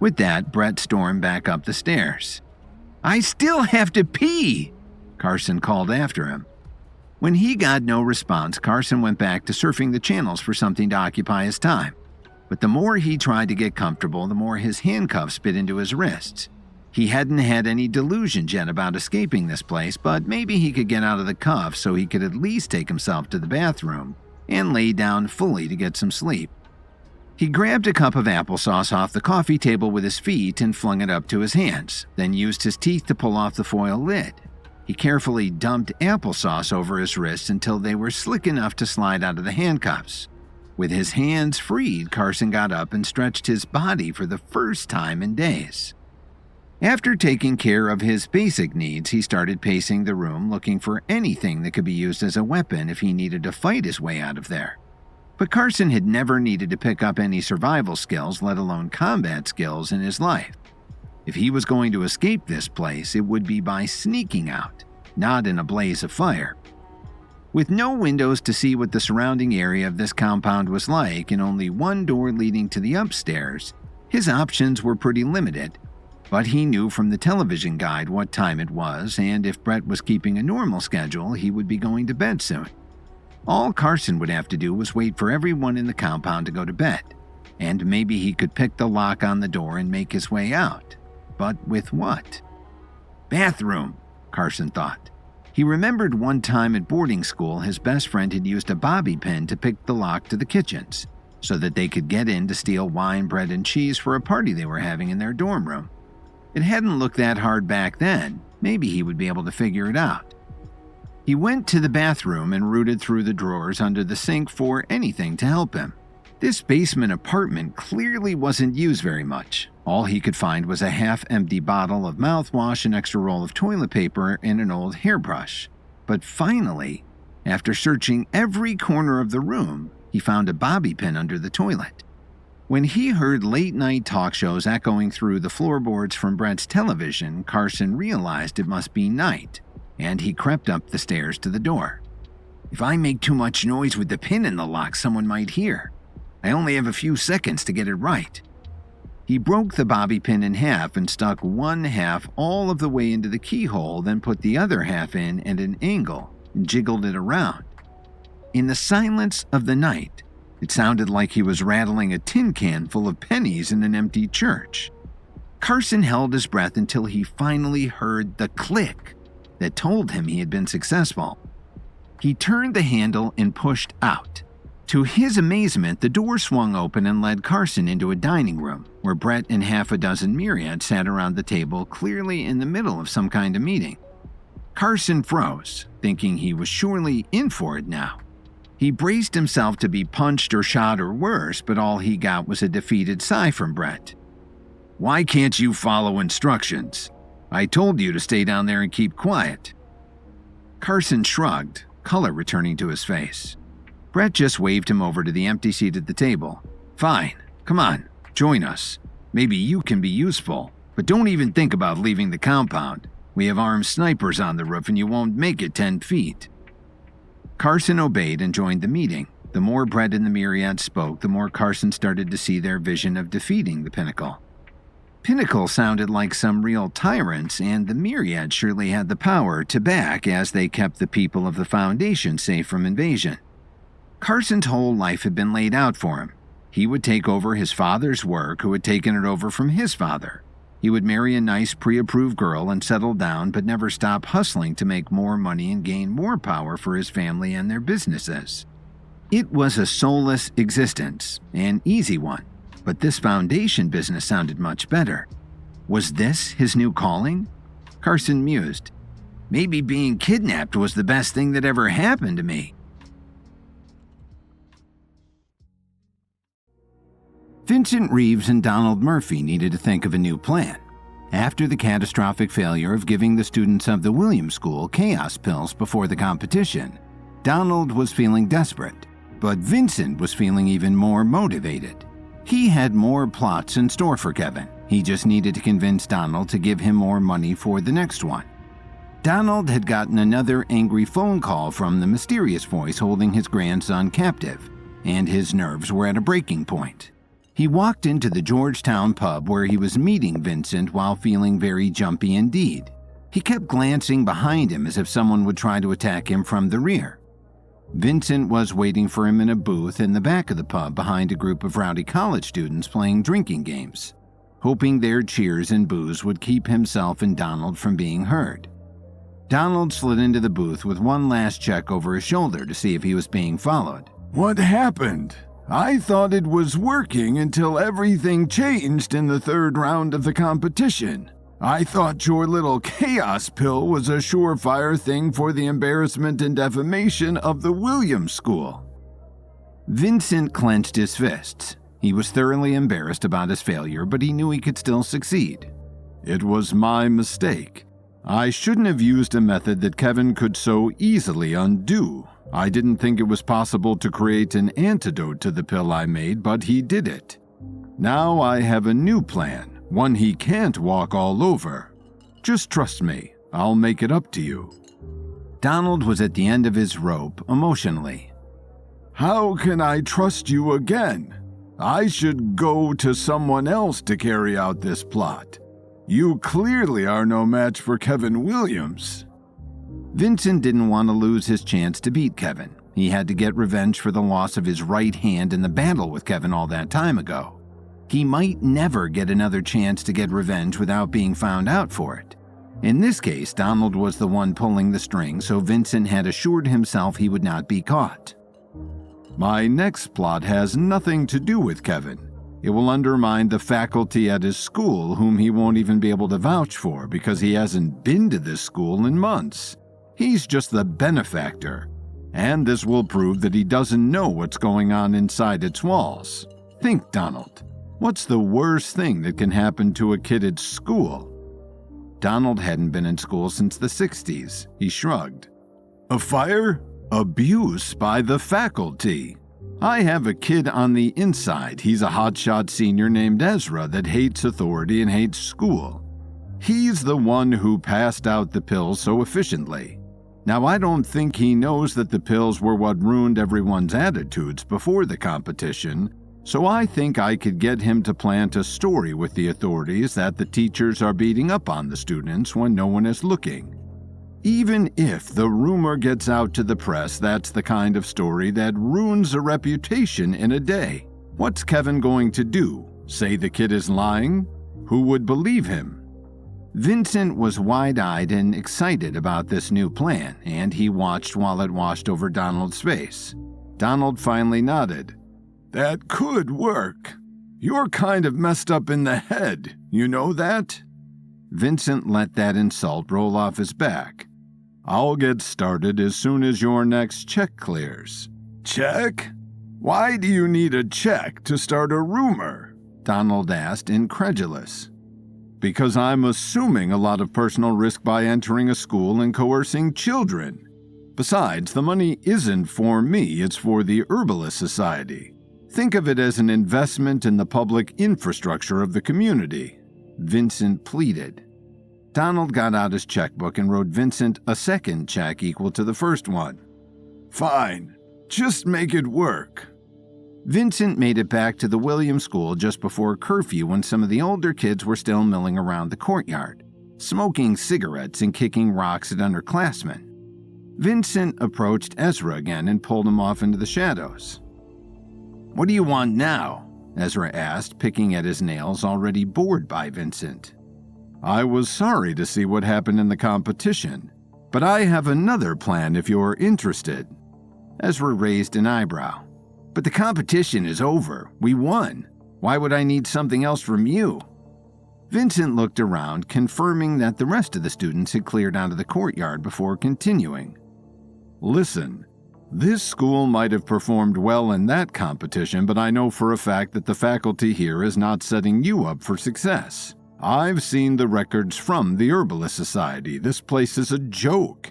A: With that, Brett stormed back up the stairs. "I still have to pee," Carson called after him. When he got no response, Carson went back to surfing the channels for something to occupy his time. But the more he tried to get comfortable, the more his handcuffs bit into his wrists. He hadn't had any delusions yet about escaping this place, but maybe he could get out of the cuffs so he could at least take himself to the bathroom and lay down fully to get some sleep. He grabbed a cup of applesauce off the coffee table with his feet and flung it up to his hands, then used his teeth to pull off the foil lid. He carefully dumped applesauce over his wrists until they were slick enough to slide out of the handcuffs. With his hands freed, Carson got up and stretched his body for the first time in days. After taking care of his basic needs, he started pacing the room looking for anything that could be used as a weapon if he needed to fight his way out of there. But Carson had never needed to pick up any survival skills, let alone combat skills, in his life. If he was going to escape this place, it would be by sneaking out, not in a blaze of fire. With no windows to see what the surrounding area of this compound was like and only one door leading to the upstairs, his options were pretty limited. But he knew from the television guide what time it was, and if Brett was keeping a normal schedule, he would be going to bed soon. All Carson would have to do was wait for everyone in the compound to go to bed, and maybe he could pick the lock on the door and make his way out. But with what? Bathroom, Carson thought. He remembered one time at boarding school his best friend had used a bobby pin to pick the lock to the kitchens so that they could get in to steal wine, bread, and cheese for a party they were having in their dorm room. It hadn't looked that hard back then. Maybe he would be able to figure it out. He went to the bathroom and rooted through the drawers under the sink for anything to help him. This basement apartment clearly wasn't used very much. All he could find was a half-empty bottle of mouthwash, an extra roll of toilet paper, and an old hairbrush. But finally, after searching every corner of the room, he found a bobby pin under the toilet. When he heard late-night talk shows echoing through the floorboards from Brett's television, Carson realized it must be night, and he crept up the stairs to the door. If I make too much noise with the pin in the lock, someone might hear. I only have a few seconds to get it right. He broke the bobby pin in half and stuck one half all of the way into the keyhole, then put the other half in at an angle and jiggled it around. In the silence of the night, it sounded like he was rattling a tin can full of pennies in an empty church. Carson held his breath until he finally heard the click that told him he had been successful. He turned the handle and pushed out. To his amazement, the door swung open and led Carson into a dining room, where Brett and half a dozen myriads sat around the table, clearly in the middle of some kind of meeting. Carson froze, thinking he was surely in for it now. He braced himself to be punched or shot or worse, but all he got was a defeated sigh from Brett. "Why can't you follow instructions? I told you to stay down there and keep quiet." Carson shrugged, color returning to his face. Brett just waved him over to the empty seat at the table. "Fine, come on, join us. Maybe you can be useful, but don't even think about leaving the compound. We have armed snipers on the roof and you won't make it 10 feet. Carson obeyed and joined the meeting. The more Brett and the Myriad spoke, the more Carson started to see their vision of defeating the Pinnacle. Pinnacle sounded like some real tyrants, and the Myriad surely had the power to back as they kept the people of the Foundation safe from invasion. Carson's whole life had been laid out for him. He would take over his father's work, who had taken it over from his father. He would marry a nice pre-approved girl and settle down, but never stop hustling to make more money and gain more power for his family and their businesses. It was a soulless existence, an easy one, but this Foundation business sounded much better. Was this his new calling? Carson mused. Maybe being kidnapped was the best thing that ever happened to me. Vincent Reeves and Donald Murphy needed to think of a new plan. After the catastrophic failure of giving the students of the Williams School chaos pills before the competition, Donald was feeling desperate, but Vincent was feeling even more motivated. He had more plots in store for Kevin. He just needed to convince Donald to give him more money for the next one. Donald had gotten another angry phone call from the mysterious voice holding his grandson captive, and his nerves were at a breaking point. He walked into the Georgetown pub where he was meeting Vincent while feeling very jumpy indeed. He kept glancing behind him as if someone would try to attack him from the rear. Vincent was waiting for him in a booth in the back of the pub behind a group of rowdy college students playing drinking games, hoping their cheers and boos would keep himself and Donald from being heard. Donald slid into the booth with one last check over his shoulder to see if he was being followed.
B: "What happened? I thought it was working until everything changed in the third round of the competition. I thought your little chaos pill was a surefire thing for the embarrassment and defamation of the Williams School."
A: Vincent clenched his fists. He was thoroughly embarrassed about his failure, but he knew he could still succeed.
B: "It was my mistake. I shouldn't have used a method that Kevin could so easily undo. I didn't think it was possible to create an antidote to the pill I made, but he did it. Now I have a new plan, one he can't walk all over. Just trust me, I'll make it up to you."
A: Donald was at the end of his rope emotionally.
B: "How can I trust you again? I should go to someone else to carry out this plot. You clearly are no match for Kevin Williams."
A: Vincent didn't want to lose his chance to beat Kevin. He had to get revenge for the loss of his right hand in the battle with Kevin all that time ago. He might never get another chance to get revenge without being found out for it. In this case, Donald was the one pulling the string, so Vincent had assured himself he would not be caught.
B: My next plot has nothing to do with Kevin. It will undermine the faculty at his school, whom he won't even be able to vouch for because he hasn't been to this school in months. He's just the benefactor, and this will prove that he doesn't know what's going on inside its walls. Think, Donald. What's the worst thing that can happen to a kid at school?
A: Donald hadn't been in school since the 60s. He shrugged.
B: A fire? Abuse by the faculty. I have a kid on the inside. He's a hotshot senior named Ezra that hates authority and hates school. He's the one who passed out the pills so efficiently. Now, I don't think he knows that the pills were what ruined everyone's attitudes before the competition, so I think I could get him to plant a story with the authorities that the teachers are beating up on the students when no one is looking. Even if the rumor gets out to the press, that's the kind of story that ruins a reputation in a day. What's Kevin going to do? Say the kid is lying? Who would believe him?
A: Vincent was wide-eyed and excited about this new plan, and he watched while it washed over Donald's face.
B: Donald finally nodded. That could work. You're kind of messed up in the head, you know that?
A: Vincent let that insult roll off his back.
B: I'll get started as soon as your next check clears. Check? Why do you need a check to start a rumor? Donald asked, incredulous. Because I'm assuming a lot of personal risk by entering a school and coercing children. Besides, the money isn't for me, it's for the Herbalist Society. Think of it as an investment in the public infrastructure of the community,
A: Vincent pleaded. Donald got out his checkbook and wrote Vincent a second check equal to the first one.
B: Fine, just make it work.
A: Vincent made it back to the Williams School just before curfew when some of the older kids were still milling around the courtyard, smoking cigarettes and kicking rocks at underclassmen. Vincent approached Ezra again and pulled him off into the shadows.
C: What do you want now?
A: Ezra asked, picking at his nails, already bored by Vincent.
B: I was sorry to see what happened in the competition, but I have another plan if you're interested.
A: Ezra raised an eyebrow.
C: But the competition is over. We won. Why would I need something else from you?
A: Vincent looked around, confirming that the rest of the students had cleared out of the courtyard before continuing.
B: Listen, this school might have performed well in that competition, but I know for a fact that the faculty here is not setting you up for success. I've seen the records from the Herbalist Society. This place is a joke.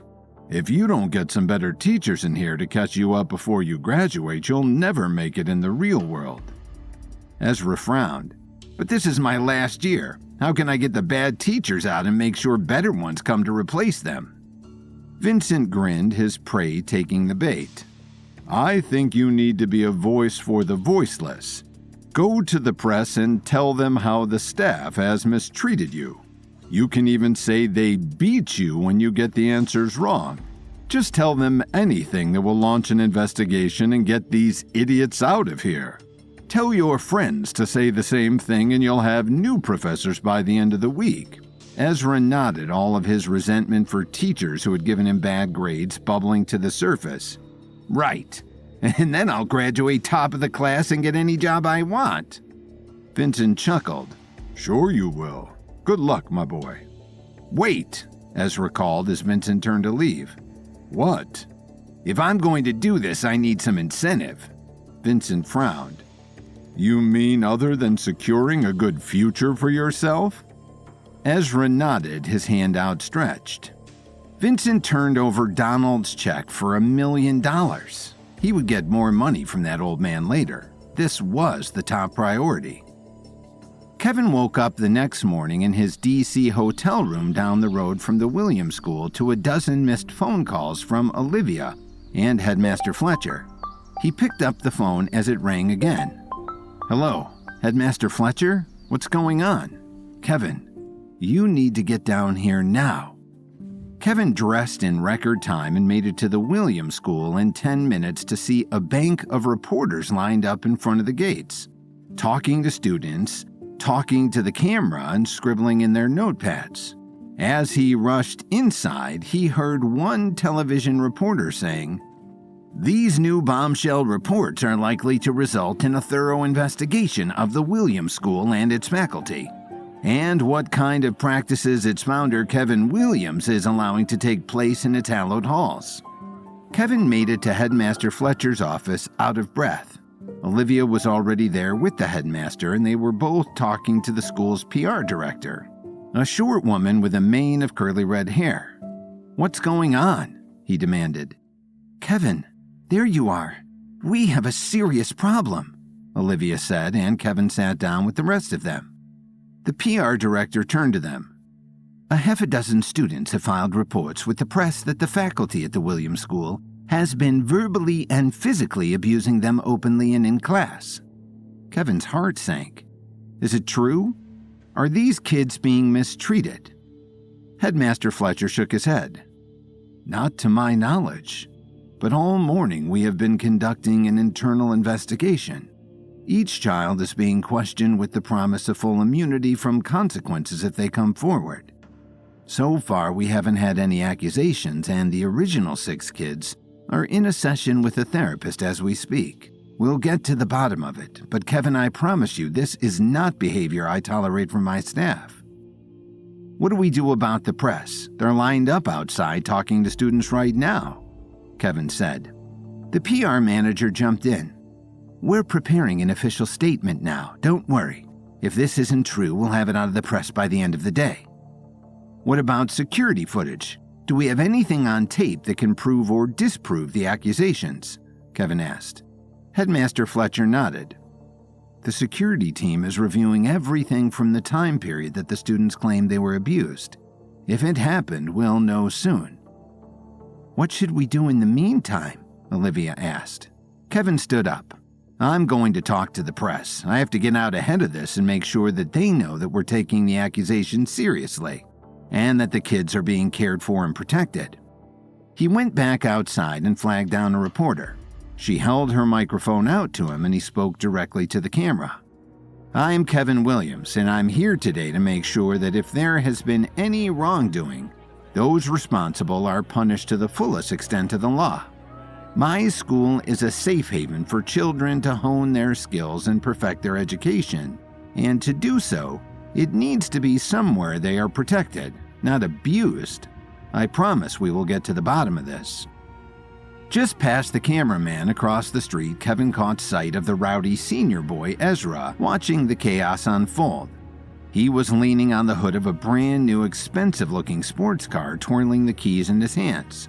B: If you don't get some better teachers in here to catch you up before you graduate, you'll never make it in the real world.
A: Ezra frowned.
C: But this is my last year. How can I get the bad teachers out and make sure better ones come to replace them?
A: Vincent grinned, his prey taking the bait.
B: I think you need to be a voice for the voiceless. Go to the press and tell them how the staff has mistreated you. You can even say they beat you when you get the answers wrong. Just tell them anything that will launch an investigation and get these idiots out of here. Tell your friends to say the same thing and you'll have new professors by the end of the week.
A: Ezra nodded, all of his resentment for teachers who had given him bad grades bubbling to the surface.
C: Right. And then I'll graduate top of the class and get any job I want.
A: Vincent chuckled.
B: Sure you will. Good luck, my boy.
C: Wait,
A: Ezra called as Vincent turned to leave.
B: What?
C: If I'm going to do this, I need some incentive.
A: Vincent frowned.
B: You mean other than securing a good future for yourself?
A: Ezra nodded, his hand outstretched. Vincent turned over Donald's check for $1 million. He would get more money from that old man later. This was the top priority. Kevin woke up the next morning in his D.C. hotel room down the road from the Williams School to a dozen missed phone calls from Olivia and Headmaster Fletcher. He picked up the phone as it rang again. Hello, Headmaster Fletcher? What's going on? Kevin, you need to get down here now. Kevin dressed in record time and made it to the Williams School in 10 minutes to see a bank of reporters lined up in front of the gates, talking to students, talking to the camera, and scribbling in their notepads. As he rushed inside, he heard one television reporter saying, "These new bombshell reports are likely to result in a thorough investigation of the Williams School and its faculty, and what kind of practices its founder Kevin Williams is allowing to take place in its hallowed halls." Kevin made it to Headmaster Fletcher's office out of breath. Olivia was already there with the headmaster, and they were both talking to the school's PR director, a short woman with a mane of curly red hair. "What's going on?" he demanded. "Kevin, there you are. We have a serious problem," Olivia said, and Kevin sat down with the rest of them. The PR director turned to them. "A half a dozen students have filed reports with the press that the faculty at the Williams School has been verbally and physically abusing them openly and in class." Kevin's heart sank. "Is it true? Are these kids being mistreated?" Headmaster Fletcher shook his head. "Not to my knowledge, but all morning we have been conducting an internal investigation. Each child is being questioned with the promise of full immunity from consequences if they come forward. So far, we haven't had any accusations, and the original 6 kids are in a session with a therapist as we speak. We'll get to the bottom of it, but Kevin, I promise you, this is not behavior I tolerate from my staff." "What do we do about the press? They're lined up outside talking to students right now," Kevin said. The PR manager jumped in. "We're preparing an official statement now, don't worry. If this isn't true, we'll have it out of the press by the end of the day." "What about security footage? Do we have anything on tape that can prove or disprove the accusations?" Kevin asked. Headmaster Fletcher nodded. "The security team is reviewing everything from the time period that the students claim they were abused. If it happened, we'll know soon." "What should we do in the meantime?" Olivia asked. Kevin stood up. "I'm going to talk to the press. I have to get out ahead of this and make sure that they know that we're taking the accusations seriously, and that the kids are being cared for and protected." He went back outside and flagged down a reporter. She held her microphone out to him and he spoke directly to the camera. "I'm Kevin Williams, and I'm here today to make sure that if there has been any wrongdoing, those responsible are punished to the fullest extent of the law. My school is a safe haven for children to hone their skills and perfect their education, and to do so, it needs to be somewhere they are protected, not abused. I promise we will get to the bottom of this." Just past the cameraman across the street, Kevin caught sight of the rowdy senior boy, Ezra, watching the chaos unfold. He was leaning on the hood of a brand new expensive-looking sports car, twirling the keys in his hands.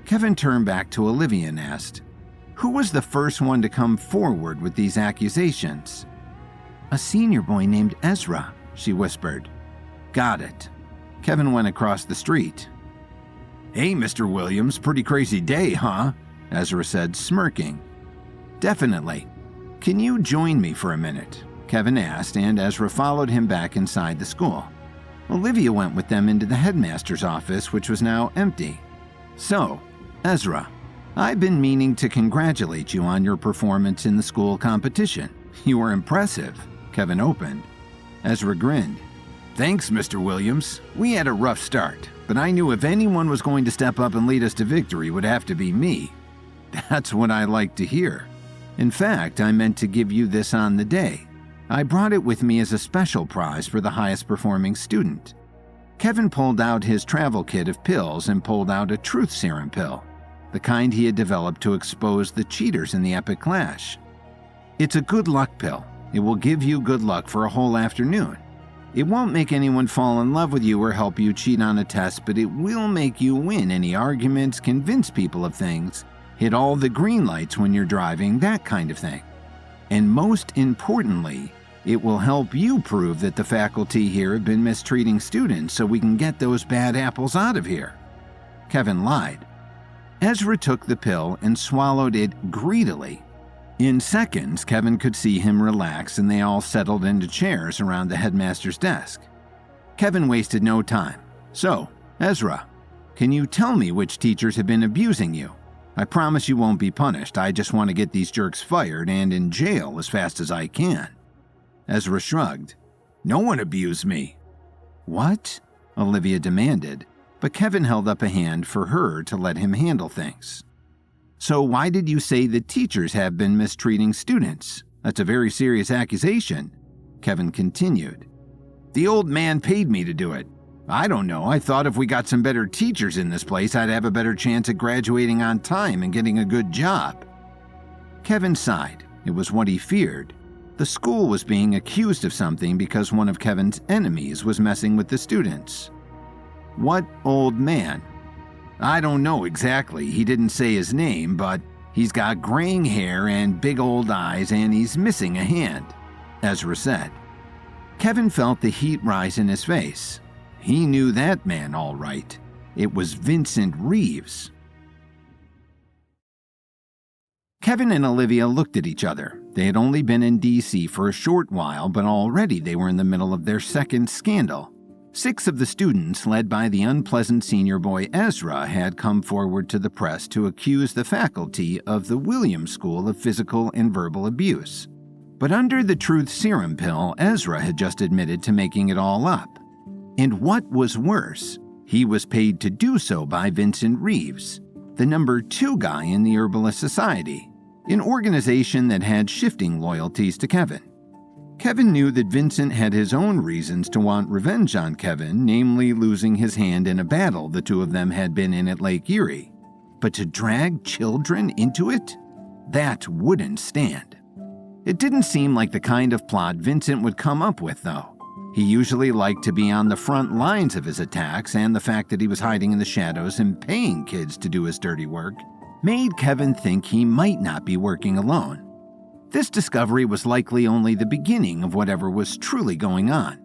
A: Kevin turned back to Olivia and asked, "Who was the first one to come forward with these accusations?" "A senior boy named Ezra," she whispered. "Got it." Kevin went across the street. "Hey, Mr. Williams, pretty crazy day, huh?" Ezra said, smirking. "Definitely. Can you join me for a minute?" Kevin asked, and Ezra followed him back inside the school. Olivia went with them into the headmaster's office, which was now empty. "So, Ezra, I've been meaning to congratulate you on your performance in the school competition. You were impressive," Kevin opened. Ezra grinned. "Thanks, Mr. Williams. We had a rough start, but I knew if anyone was going to step up and lead us to victory, it would have to be me." "That's what I like to hear. In fact, I meant to give you this on the day. I brought it with me as a special prize for the highest performing student." Kevin pulled out his travel kit of pills and pulled out a truth serum pill, the kind he had developed to expose the cheaters in the epic clash. "It's a good luck pill. It will give you good luck for a whole afternoon. It won't make anyone fall in love with you or help you cheat on a test, but it will make you win any arguments, convince people of things, hit all the green lights when you're driving, that kind of thing. And most importantly, it will help you prove that the faculty here have been mistreating students so we can get those bad apples out of here." Kevin lied. Ezra took the pill and swallowed it greedily. In seconds, Kevin could see him relax and they all settled into chairs around the headmaster's desk. Kevin wasted no time. "So, Ezra, Can you tell me which teachers have been abusing you? I promise you won't be punished. I just want to get these jerks fired and in jail as fast as I can." Ezra shrugged. "No one abused me." "What?" Olivia demanded, but Kevin held up a hand for her to let him handle things. "So why did you say the teachers have been mistreating students? That's a very serious accusation," Kevin continued. "The old man paid me to do it. I don't know, I thought if we got some better teachers in this place, I'd have a better chance at graduating on time and getting a good job." Kevin sighed. It was what he feared. The school was being accused of something because one of Kevin's enemies was messing with the students. "What old man?" "I don't know exactly. He didn't say his name, but he's got graying hair and big old eyes and he's missing a hand," Ezra said. Kevin felt the heat rise in his face. He knew that man all right. It was Vincent Reeves. Kevin and Olivia looked at each other. They had only been in D.C. for a short while, but already they were in the middle of their second scandal. 6 of the students, led by the unpleasant senior boy Ezra, had come forward to the press to accuse the faculty of the Williams School of physical and verbal abuse. But under the truth serum pill, Ezra had just admitted to making it all up. And what was worse, he was paid to do so by Vincent Reeves, the number 2 guy in the Herbalist Society, an organization that had shifting loyalties to Kevin. Kevin knew that Vincent had his own reasons to want revenge on Kevin, namely losing his hand in a battle the two of them had been in at Lake Erie. But to drag children into it? That wouldn't stand. It didn't seem like the kind of plot Vincent would come up with, though. He usually liked to be on the front lines of his attacks, and the fact that he was hiding in the shadows and paying kids to do his dirty work made Kevin think he might not be working alone. This discovery was likely only the beginning of whatever was truly going on.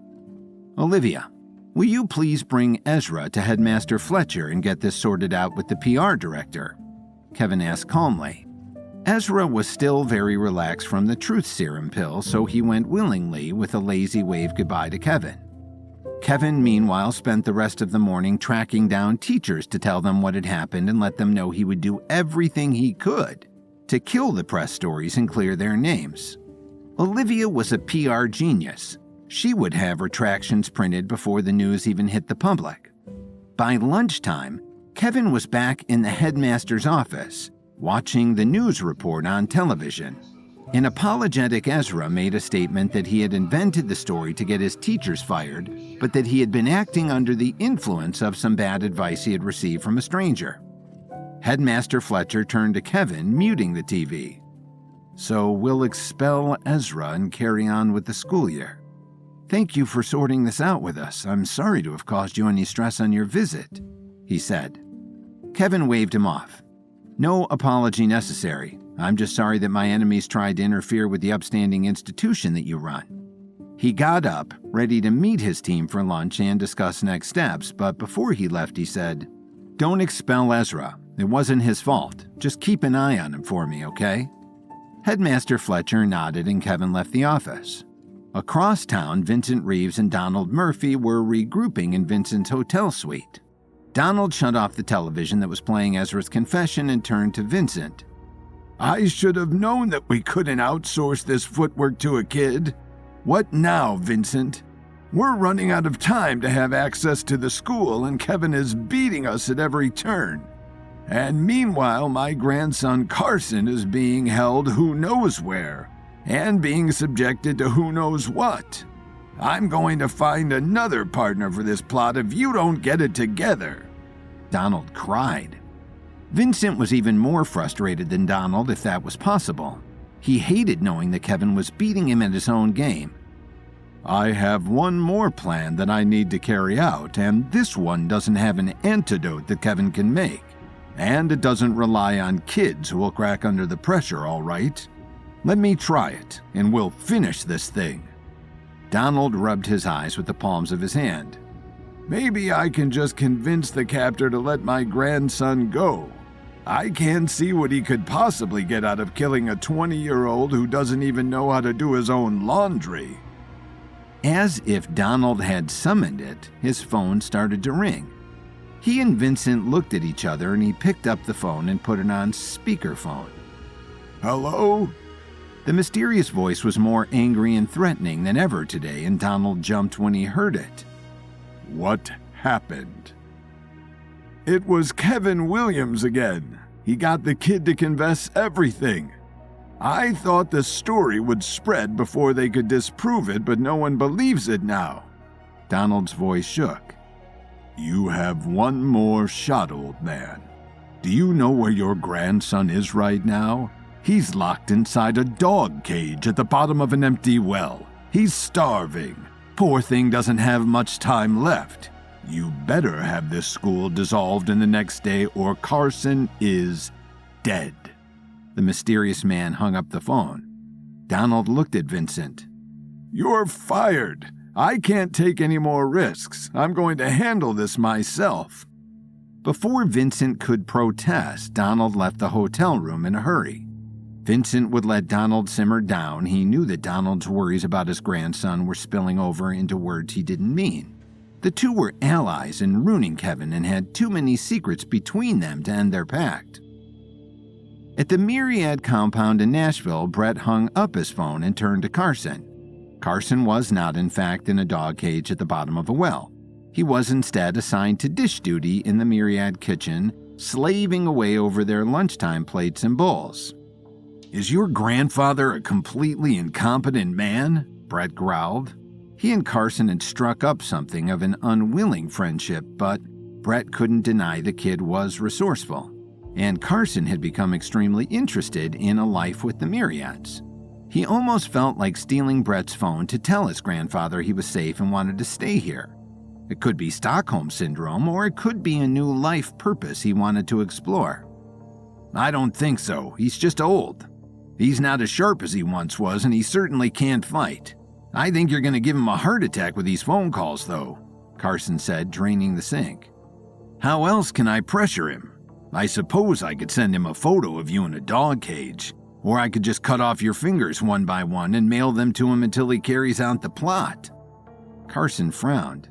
A: "Olivia, will you please bring Ezra to Headmaster Fletcher and get this sorted out with the PR director?" Kevin asked calmly. Ezra was still very relaxed from the truth serum pill, so he went willingly with a lazy wave goodbye to Kevin. Kevin, meanwhile, spent the rest of the morning tracking down teachers to tell them what had happened and let them know he would do everything he could to kill the press stories and clear their names. Olivia was a PR genius. She would have retractions printed before the news even hit the public. By lunchtime, Kevin was back in the headmaster's office, watching the news report on television. An apologetic Ezra made a statement that he had invented the story to get his teachers fired, but that he had been acting under the influence of some bad advice he had received from a stranger. Headmaster Fletcher turned to Kevin, muting the TV. "So we'll expel Ezra and carry on with the school year. Thank you for sorting this out with us. I'm sorry to have caused you any stress on your visit," he said. Kevin waved him off. "No apology necessary. I'm just sorry that my enemies tried to interfere with the upstanding institution that you run." He got up, ready to meet his team for lunch and discuss next steps, but before he left, he said, "Don't expel Ezra. It wasn't his fault. Just keep an eye on him for me, okay?" Headmaster Fletcher nodded and Kevin left the office. Across town, Vincent Reeves and Donald Murphy were regrouping in Vincent's hotel suite. Donald shut off the television that was playing Ezra's confession and turned to Vincent.
B: "I should have known that we couldn't outsource this footwork to a kid. What now, Vincent? We're running out of time to have access to the school, and Kevin is beating us at every turn. And meanwhile, my grandson Carson is being held who knows where, and being subjected to who knows what. I'm going to find another partner for this plot if you don't get it together."
A: Donald cried. Vincent was even more frustrated than Donald, if that was possible. He hated knowing that Kevin was beating him at his own game.
B: "I have one more plan that I need to carry out, and this one doesn't have an antidote that Kevin can make. And it doesn't rely on kids who will crack under the pressure, all right? Let me try it, and we'll finish this thing."
A: Donald rubbed his eyes with the palms of his hand.
B: "Maybe I can just convince the captor to let my grandson go. I can't see what he could possibly get out of killing a 20-year-old who doesn't even know how to do his own laundry."
A: As if Donald had summoned it, his phone started to ring. He and Vincent looked at each other and he picked up the phone and put it on speakerphone.
B: Hello?
A: The mysterious voice was more angry and threatening than ever today, and Donald jumped when he heard it.
B: What happened? It was Kevin Williams again. He got the kid to confess everything. I thought the story would spread before they could disprove it, but no one believes it now.
A: Donald's voice shook.
B: You have one more shot, old man. Do you know where your grandson is right now? He's locked inside a dog cage at the bottom of an empty well. He's starving. Poor thing doesn't have much time left. You better have this school dissolved in the next day or Carson is dead.
A: The mysterious man hung up the phone. Donald looked at Vincent.
B: You're fired. I can't take any more risks. I'm going to handle this myself.
A: Before Vincent could protest, Donald left the hotel room in a hurry. Vincent would let Donald simmer down. He knew that Donald's worries about his grandson were spilling over into words he didn't mean. The two were allies in ruining Kevin and had too many secrets between them to end their pact. At the Myriad compound in Nashville, Brett hung up his phone and turned to Carson. Carson was not, in fact, in a dog cage at the bottom of a well. He was instead assigned to dish duty in the Myriad kitchen, slaving away over their lunchtime plates and bowls.
C: Is your grandfather a completely incompetent man? Brett growled.
A: He and Carson had struck up something of an unwilling friendship, but Brett couldn't deny the kid was resourceful, and Carson had become extremely interested in a life with the Myriads. He almost felt like stealing Brett's phone to tell his grandfather he was safe and wanted to stay here. It could be Stockholm Syndrome, or it could be a new life purpose he wanted to explore.
C: I don't think so. He's just old. He's not as sharp as he once was, and he certainly can't fight. I think you're going to give him a heart attack with these phone calls, though, Carson said, draining the sink. How else can I pressure him? I suppose I could send him a photo of you in a dog cage, or I could just cut off your fingers one by one and mail them to him until he carries out the plot.
A: Carson frowned.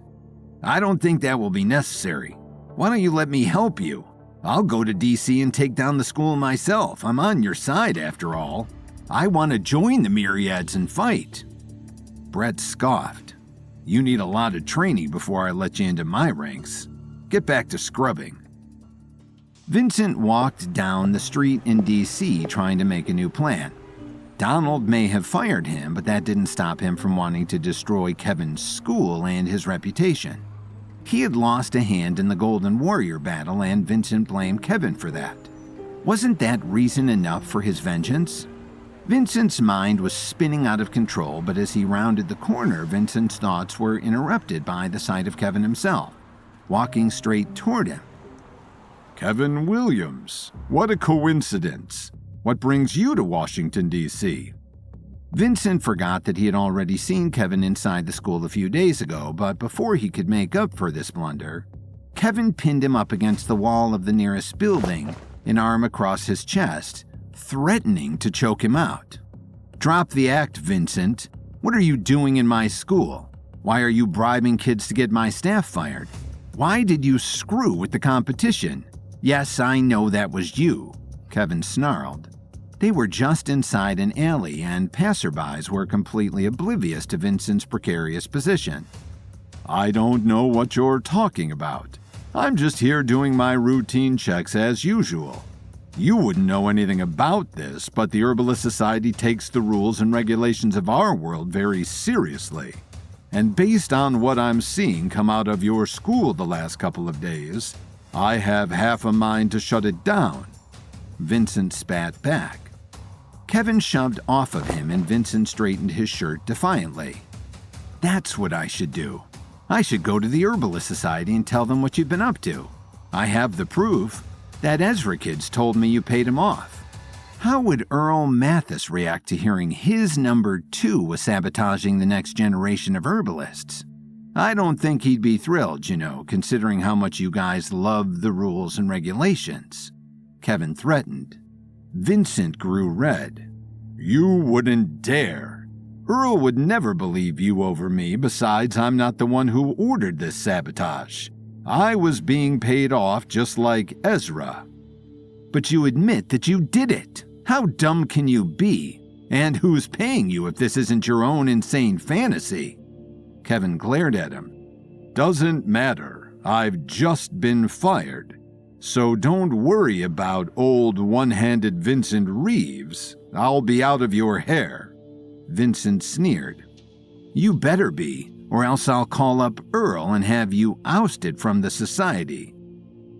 C: I don't think that will be necessary. Why don't you let me help you? I'll go to D.C. and take down the school myself. I'm on your side, after all. I want to join the Myriads and fight.
A: Brett scoffed. You need a lot of training before I let you into my ranks. Get back to scrubbing. Vincent walked down the street in D.C. trying to make a new plan. Donald may have fired him, but that didn't stop him from wanting to destroy Kevin's school and his reputation. He had lost a hand in the Golden Warrior battle, and Vincent blamed Kevin for that. Wasn't that reason enough for his vengeance? Vincent's mind was spinning out of control, but as he rounded the corner, Vincent's thoughts were interrupted by the sight of Kevin himself, walking straight toward him.
B: Kevin Williams. What a coincidence. What brings you to Washington, D.C.?
A: Vincent forgot that he had already seen Kevin inside the school a few days ago, but before he could make up for this blunder, Kevin pinned him up against the wall of the nearest building, an arm across his chest, threatening to choke him out. Drop the act, Vincent. What are you doing in my school? Why are you bribing kids to get my staff fired? Why did you screw with the competition? Yes, I know that was you, Kevin snarled. They were just inside an alley, and passerbys were completely oblivious to Vincent's precarious position.
B: I don't know what you're talking about. I'm just here doing my routine checks as usual. You wouldn't know anything about this, but the Herbalist Society takes the rules and regulations of our world very seriously. And based on what I'm seeing come out of your school the last couple of days, I have half a mind to shut it down.
A: Vincent spat back. Kevin shoved off of him, and Vincent straightened his shirt defiantly. That's what I should do. I should go to the Herbalist Society and tell them what you've been up to. I have the proof. That Ezra kid's told me you paid him off. How would Earl Mathis react to hearing his number 2 was sabotaging the next generation of herbalists? I don't think he'd be thrilled, considering how much you guys love the rules and regulations. Kevin threatened. Vincent grew red.
B: You wouldn't dare. Earl would never believe you over me. Besides, I'm not the one who ordered this sabotage. I was being paid off just like Ezra.
A: But you admit that you did it. How dumb can you be? And who's paying you if this isn't your own insane fantasy?
B: Kevin glared at him. Doesn't matter. I've just been fired. So don't worry about old one-handed Vincent Reeves. I'll be out of your hair.
A: Vincent sneered. You better be, or else I'll call up Earl and have you ousted from the society.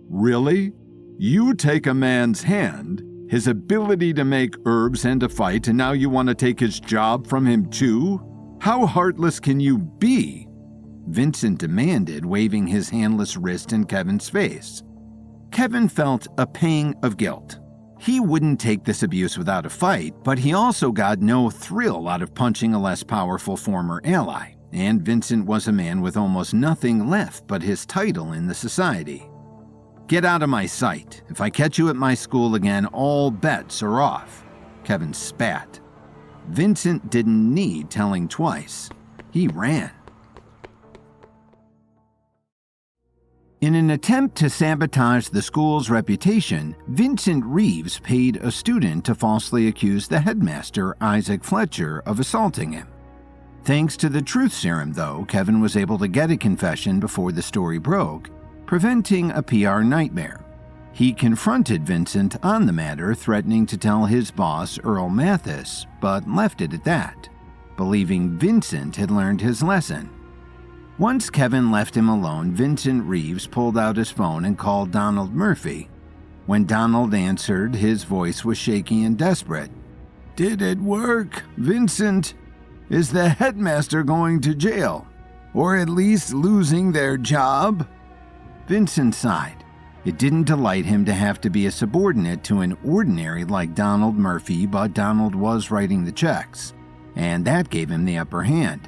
B: Really? You take a man's hand, his ability to make herbs and to fight, and now you want to take his job from him too? How heartless can you be?
A: Vincent demanded, waving his handless wrist in Kevin's face. Kevin felt a pang of guilt. He wouldn't take this abuse without a fight, but he also got no thrill out of punching a less powerful former ally, and Vincent was a man with almost nothing left but his title in the society. Get out of my sight. If I catch you at my school again, all bets are off. Kevin spat. Vincent didn't need telling twice. He ran. In an attempt to sabotage the school's reputation, Vincent Reeves paid a student to falsely accuse the headmaster, Isaac Fletcher, of assaulting him. Thanks to the truth serum, though, Kevin was able to get a confession before the story broke, preventing a PR nightmare. He confronted Vincent on the matter, threatening to tell his boss, Earl Mathis, but left it at that, believing Vincent had learned his lesson. Once Kevin left him alone, Vincent Reeves pulled out his phone and called Donald Murphy. When Donald answered, his voice was shaky and desperate. "Did it work, Vincent? Is the headmaster going to jail? Or at least losing their job?" Vincent sighed. It didn't delight him to have to be a subordinate to an ordinary like Donald Murphy, but Donald was writing the checks, and that gave him the upper hand,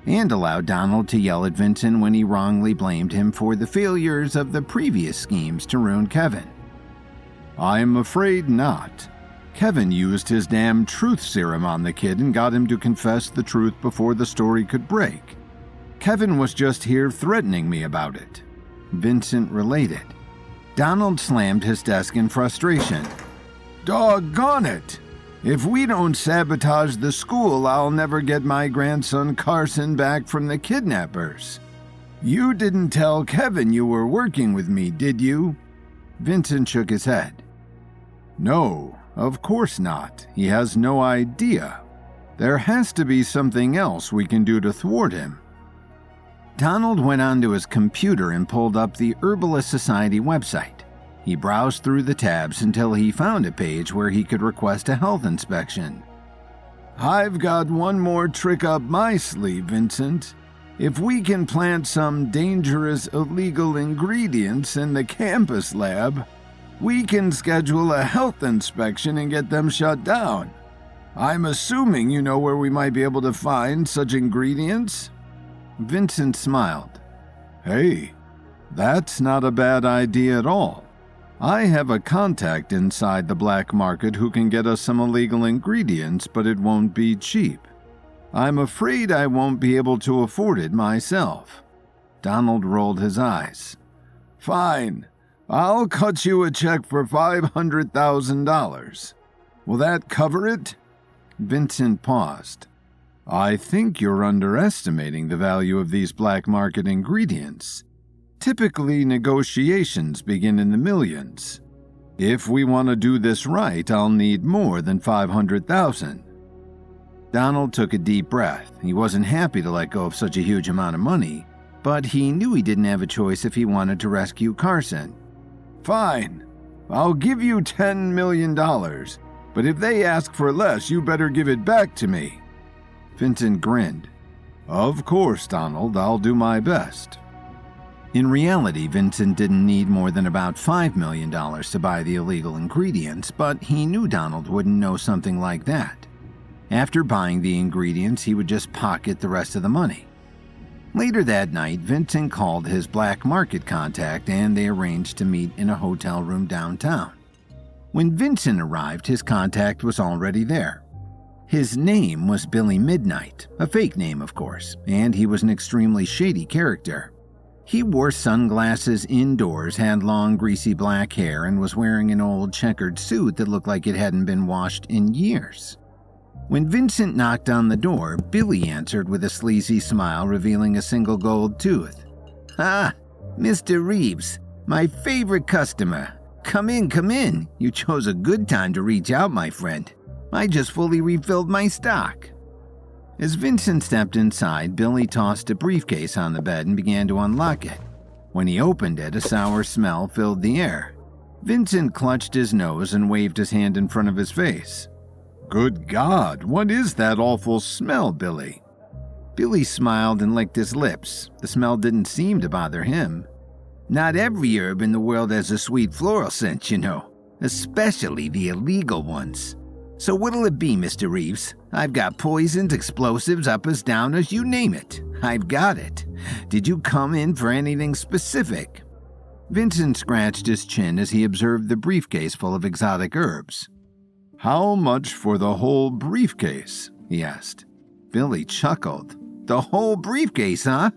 A: and allowed Donald to yell at Vincent when he wrongly blamed him for the failures of the previous schemes to ruin Kevin.
B: "I'm afraid not. Kevin used his damn truth serum on the kid and got him to confess the truth before the story could break. Kevin was just here threatening me about it,"
A: Vincent related. Donald slammed his desk in frustration. "Doggone it! If we don't sabotage the school, I'll never get my grandson Carson back from the kidnappers. You didn't tell Kevin you were working with me, did you?" Vincent shook his head.
B: "No, of course not. He has no idea. There has to be something else we can do to thwart him."
A: Donald went onto his computer and pulled up the Herbalist Society website. He browsed through the tabs until he found a page where he could request a health inspection. "I've got one more trick up my sleeve, Vincent. If we can plant some dangerous illegal ingredients in the campus lab, we can schedule a health inspection and get them shut down. I'm assuming you know where we might be able to find such ingredients?" Vincent smiled.
B: "Hey, that's not a bad idea at all. I have a contact inside the black market who can get us some illegal ingredients, but it won't be cheap. I'm afraid I won't be able to afford it myself." Donald rolled his eyes. "Fine. I'll cut you a check for $500,000. Will that cover it?" Vincent paused. "I think you're underestimating the value of these black market ingredients. Typically, negotiations begin in the millions. If we want to do this right, I'll need more than $500,000.
A: Donald took a deep breath. He wasn't happy to let go of such a huge amount of money, but he knew he didn't have a choice if he wanted to rescue Carson. "Fine. I'll give you $10 million, but if they ask for less, you better give it back to me." Vincent grinned.
B: "Of course, Donald, I'll do my best."
A: In reality, Vincent didn't need more than about $5 million to buy the illegal ingredients, but he knew Donald wouldn't know something like that. After buying the ingredients, he would just pocket the rest of the money. Later that night, Vincent called his black market contact and they arranged to meet in a hotel room downtown. When Vincent arrived, his contact was already there. His name was Billy Midnight, a fake name, of course, and he was an extremely shady character. He wore sunglasses indoors, had long greasy black hair, and was wearing an old checkered suit that looked like it hadn't been washed in years. When Vincent knocked on the door, Billy answered with a sleazy smile, revealing a single gold tooth. "Ah, Mr. Reeves, my favorite customer. Come in, come in. You chose a good time to reach out, my friend. I just fully refilled my stock." As Vincent stepped inside, Billy tossed a briefcase on the bed and began to unlock it. When he opened it, a sour smell filled the air. Vincent clutched his nose and waved his hand in front of his face.
B: "Good God, what is that awful smell, Billy?"
A: Billy smiled and licked his lips. The smell didn't seem to bother him. "Not every herb in the world has a sweet floral scent, you know, especially the illegal ones. So what'll it be, Mr. Reeves? I've got poisons, explosives, uppers, downers, you name it. I've got it. Did you come in for anything specific?" Vincent scratched his chin as he observed the briefcase full of exotic herbs.
B: "How much for the whole briefcase?" he asked.
A: Billy chuckled. "The whole briefcase, huh?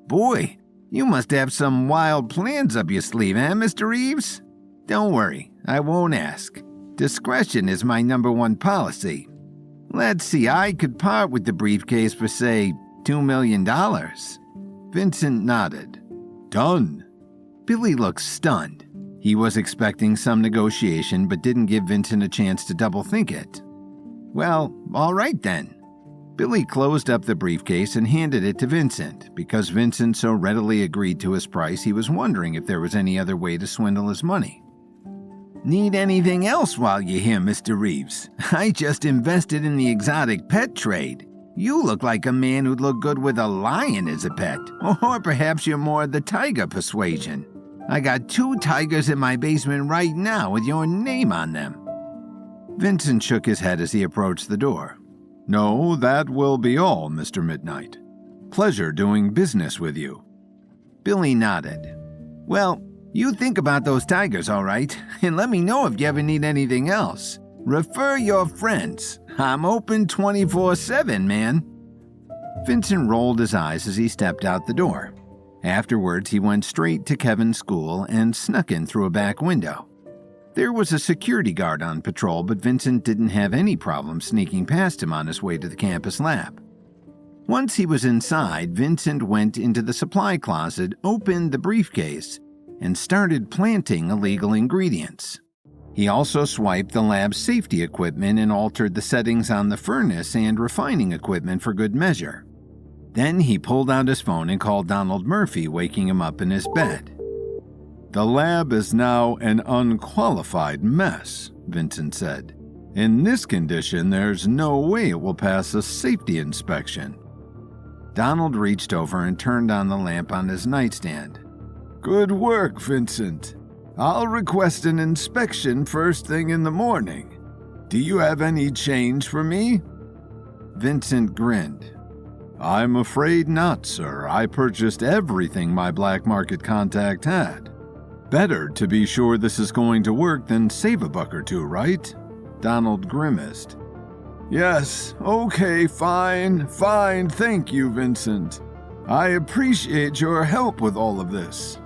A: Boy, you must have some wild plans up your sleeve, eh, Mr. Reeves? Don't worry, I won't ask. Discretion is my #1 policy. Let's see, I could part with the briefcase for, say, $2 million. Vincent nodded.
B: "Done."
A: Billy looked stunned. He was expecting some negotiation, but didn't give Vincent a chance to double think it. "Well, all right then." Billy closed up the briefcase and handed it to Vincent. Because Vincent so readily agreed to his price, he was wondering if there was any other way to swindle his money. "Need anything else while you're here, Mr. Reeves? I just invested in the exotic pet trade. You look like a man who'd look good with a lion as a pet. Or perhaps you're more the tiger persuasion. I got 2 tigers in my basement right now with your name on them." Vincent shook his head as he approached the door.
B: "No, that will be all, Mr. Midnight. Pleasure doing business with you."
A: Billy nodded. "Well, you think about those tigers, all right, and let me know if you ever need anything else. Refer your friends. I'm open 24/7, man." Vincent rolled his eyes as he stepped out the door. Afterwards, he went straight to Kevin's school and snuck in through a back window. There was a security guard on patrol, but Vincent didn't have any problem sneaking past him on his way to the campus lab. Once he was inside, Vincent went into the supply closet, opened the briefcase, and started planting illegal ingredients. He also swiped the lab's safety equipment and altered the settings on the furnace and refining equipment for good measure. Then he pulled out his phone and called Donald Murphy, waking him up in his bed.
B: "The lab is now an unqualified mess," Vincent said. "In this condition, there's no way it will pass a safety inspection."
A: Donald reached over and turned on the lamp on his nightstand.
B: "Good work, Vincent. I'll request an inspection first thing in the morning. Do you have any change for me?"
A: Vincent grinned.
B: "I'm afraid not, sir. I purchased everything my black market contact had. Better to be sure this is going to work than save a buck or two, right?" Donald grimaced. "Yes, okay, fine, thank you, Vincent. I appreciate your help with all of this."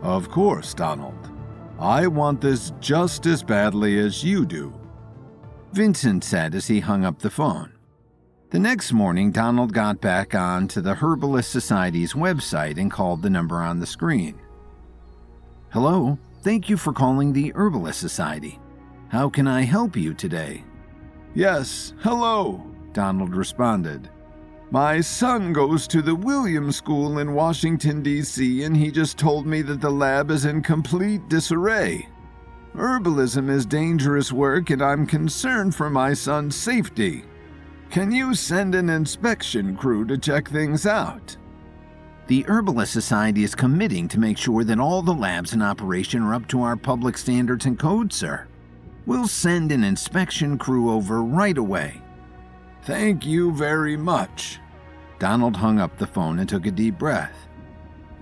B: "Of course, Donald. I want this just as badly as you do,"
A: Vincent said as he hung up the phone. The next morning, Donald got back on to the Herbalist Society's website and called the number on the screen. "Hello, thank you for calling the Herbalist Society. How can I help you today?"
B: "Yes, hello," Donald responded. "My son goes to the Williams School in Washington, D.C., and he just told me that the lab is in complete disarray. Herbalism is dangerous work, and I'm concerned for my son's safety. Can you send an inspection crew to check things out?"
A: The Herbalist Society is committing to make sure that all the labs in operation are up to our public standards and codes, sir. We'll send an inspection crew over right away.
B: "Thank you very much."
A: Donald hung up the phone and took a deep breath.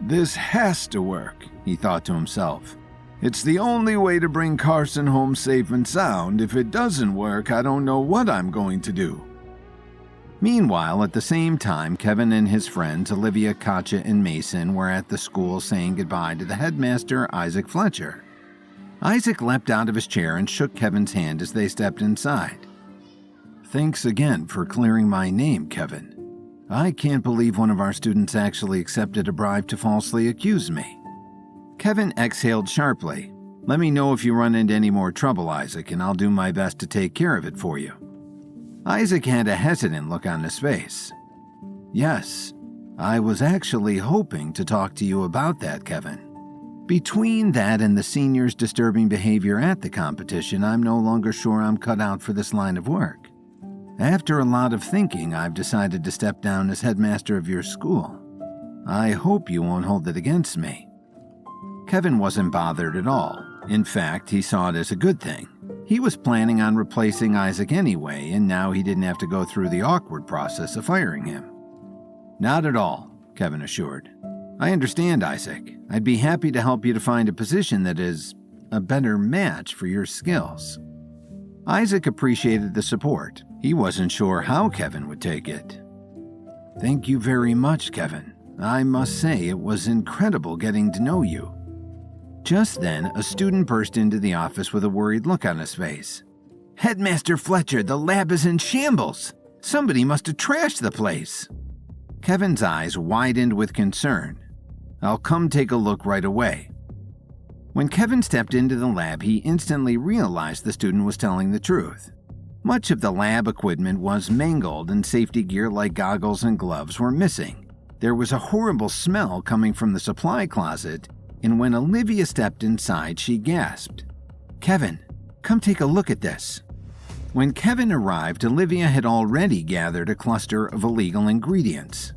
B: "This has to work," he thought to himself. "It's the only way to bring Carson home safe and sound. If it doesn't work, I don't know what I'm going to do."
A: Meanwhile, at the same time, Kevin and his friends Olivia, Katja, and Mason were at the school saying goodbye to the headmaster, Isaac Fletcher. Isaac leapt out of his chair and shook Kevin's hand as they stepped inside. "Thanks again for clearing my name, Kevin. I can't believe one of our students actually accepted a bribe to falsely accuse me." Kevin exhaled sharply. "Let me know if you run into any more trouble, Isaac, and I'll do my best to take care of it for you." Isaac had a hesitant look on his face. "Yes, I was actually hoping to talk to you about that, Kevin. Between that and the seniors' disturbing behavior at the competition, I'm no longer sure I'm cut out for this line of work. After a lot of thinking, I've decided to step down as headmaster of your school. I hope you won't hold it against me." Kevin wasn't bothered at all. In fact, he saw it as a good thing. He was planning on replacing Isaac anyway, and now he didn't have to go through the awkward process of firing him. "Not at all," Kevin assured. "I understand, Isaac. I'd be happy to help you to find a position that is a better match for your skills." Isaac appreciated the support. He wasn't sure how Kevin would take it. "Thank you very much, Kevin. I must say it was incredible getting to know you." Just then, a student burst into the office with a worried look on his face. "Headmaster Fletcher, the lab is in shambles! Somebody must have trashed the place!" Kevin's eyes widened with concern. "I'll come take a look right away." When Kevin stepped into the lab, he instantly realized the student was telling the truth. Much of the lab equipment was mangled and safety gear like goggles and gloves were missing. There was a horrible smell coming from the supply closet, and when Olivia stepped inside, she gasped, "Kevin, come take a look at this." When Kevin arrived, Olivia had already gathered a cluster of illegal ingredients.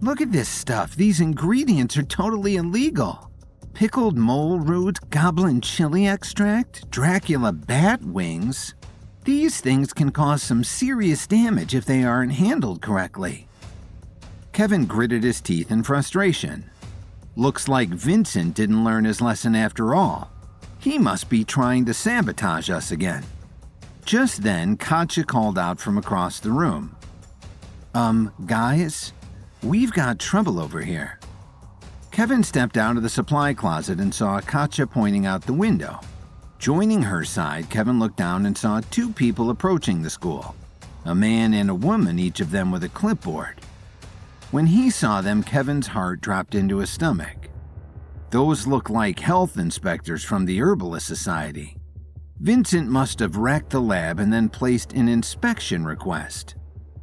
A: "Look at this stuff. These ingredients are totally illegal. Pickled mole root, goblin chili extract, Dracula bat wings. These things can cause some serious damage if they aren't handled correctly." Kevin gritted his teeth in frustration. Looks like Vincent didn't learn his lesson after all. He must be trying to sabotage us again. Just then, Katja called out from across the room. Guys, we've got trouble over here." Kevin stepped out of the supply closet and saw Katja pointing out the window. Joining her side, Kevin looked down and saw two people approaching the school. A man and a woman, each of them with a clipboard. When he saw them, Kevin's heart dropped into his stomach. Those look like health inspectors from the Herbalist Society. Vincent must have wrecked the lab and then placed an inspection request.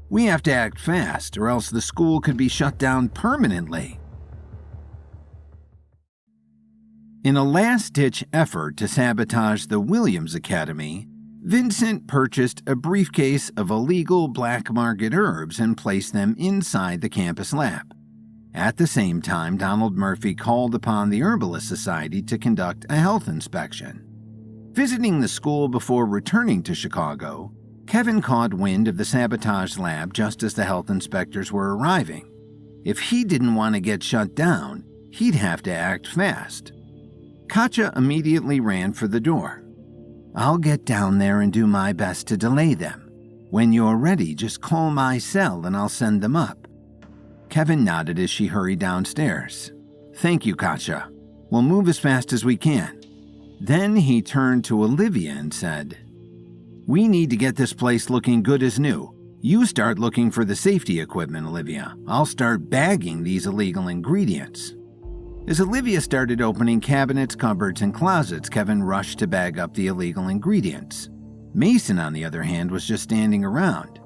A: We have to act fast, or else the school could be shut down permanently. In a last-ditch effort to sabotage the Williams Academy, Vincent purchased a briefcase of illegal black market herbs and placed them inside the campus lab. At the same time, Donald Murphy called upon the Herbalist Society to conduct a health inspection. Visiting the school before returning to Chicago, Kevin caught wind of the sabotage lab just as the health inspectors were arriving. If he didn't want to get shut down, he'd have to act fast. Katja immediately ran for the door. "I'll get down there and do my best to delay them. When you're ready, just call my cell and I'll send them up." Kevin nodded as she hurried downstairs. "Thank you, Katja. We'll move as fast as we can." Then he turned to Olivia and said, "We need to get this place looking good as new. You start looking for the safety equipment, Olivia. I'll start bagging these illegal ingredients." As Olivia started opening cabinets, cupboards, and closets, Kevin rushed to bag up the illegal ingredients. Mason, on the other hand, was just standing around.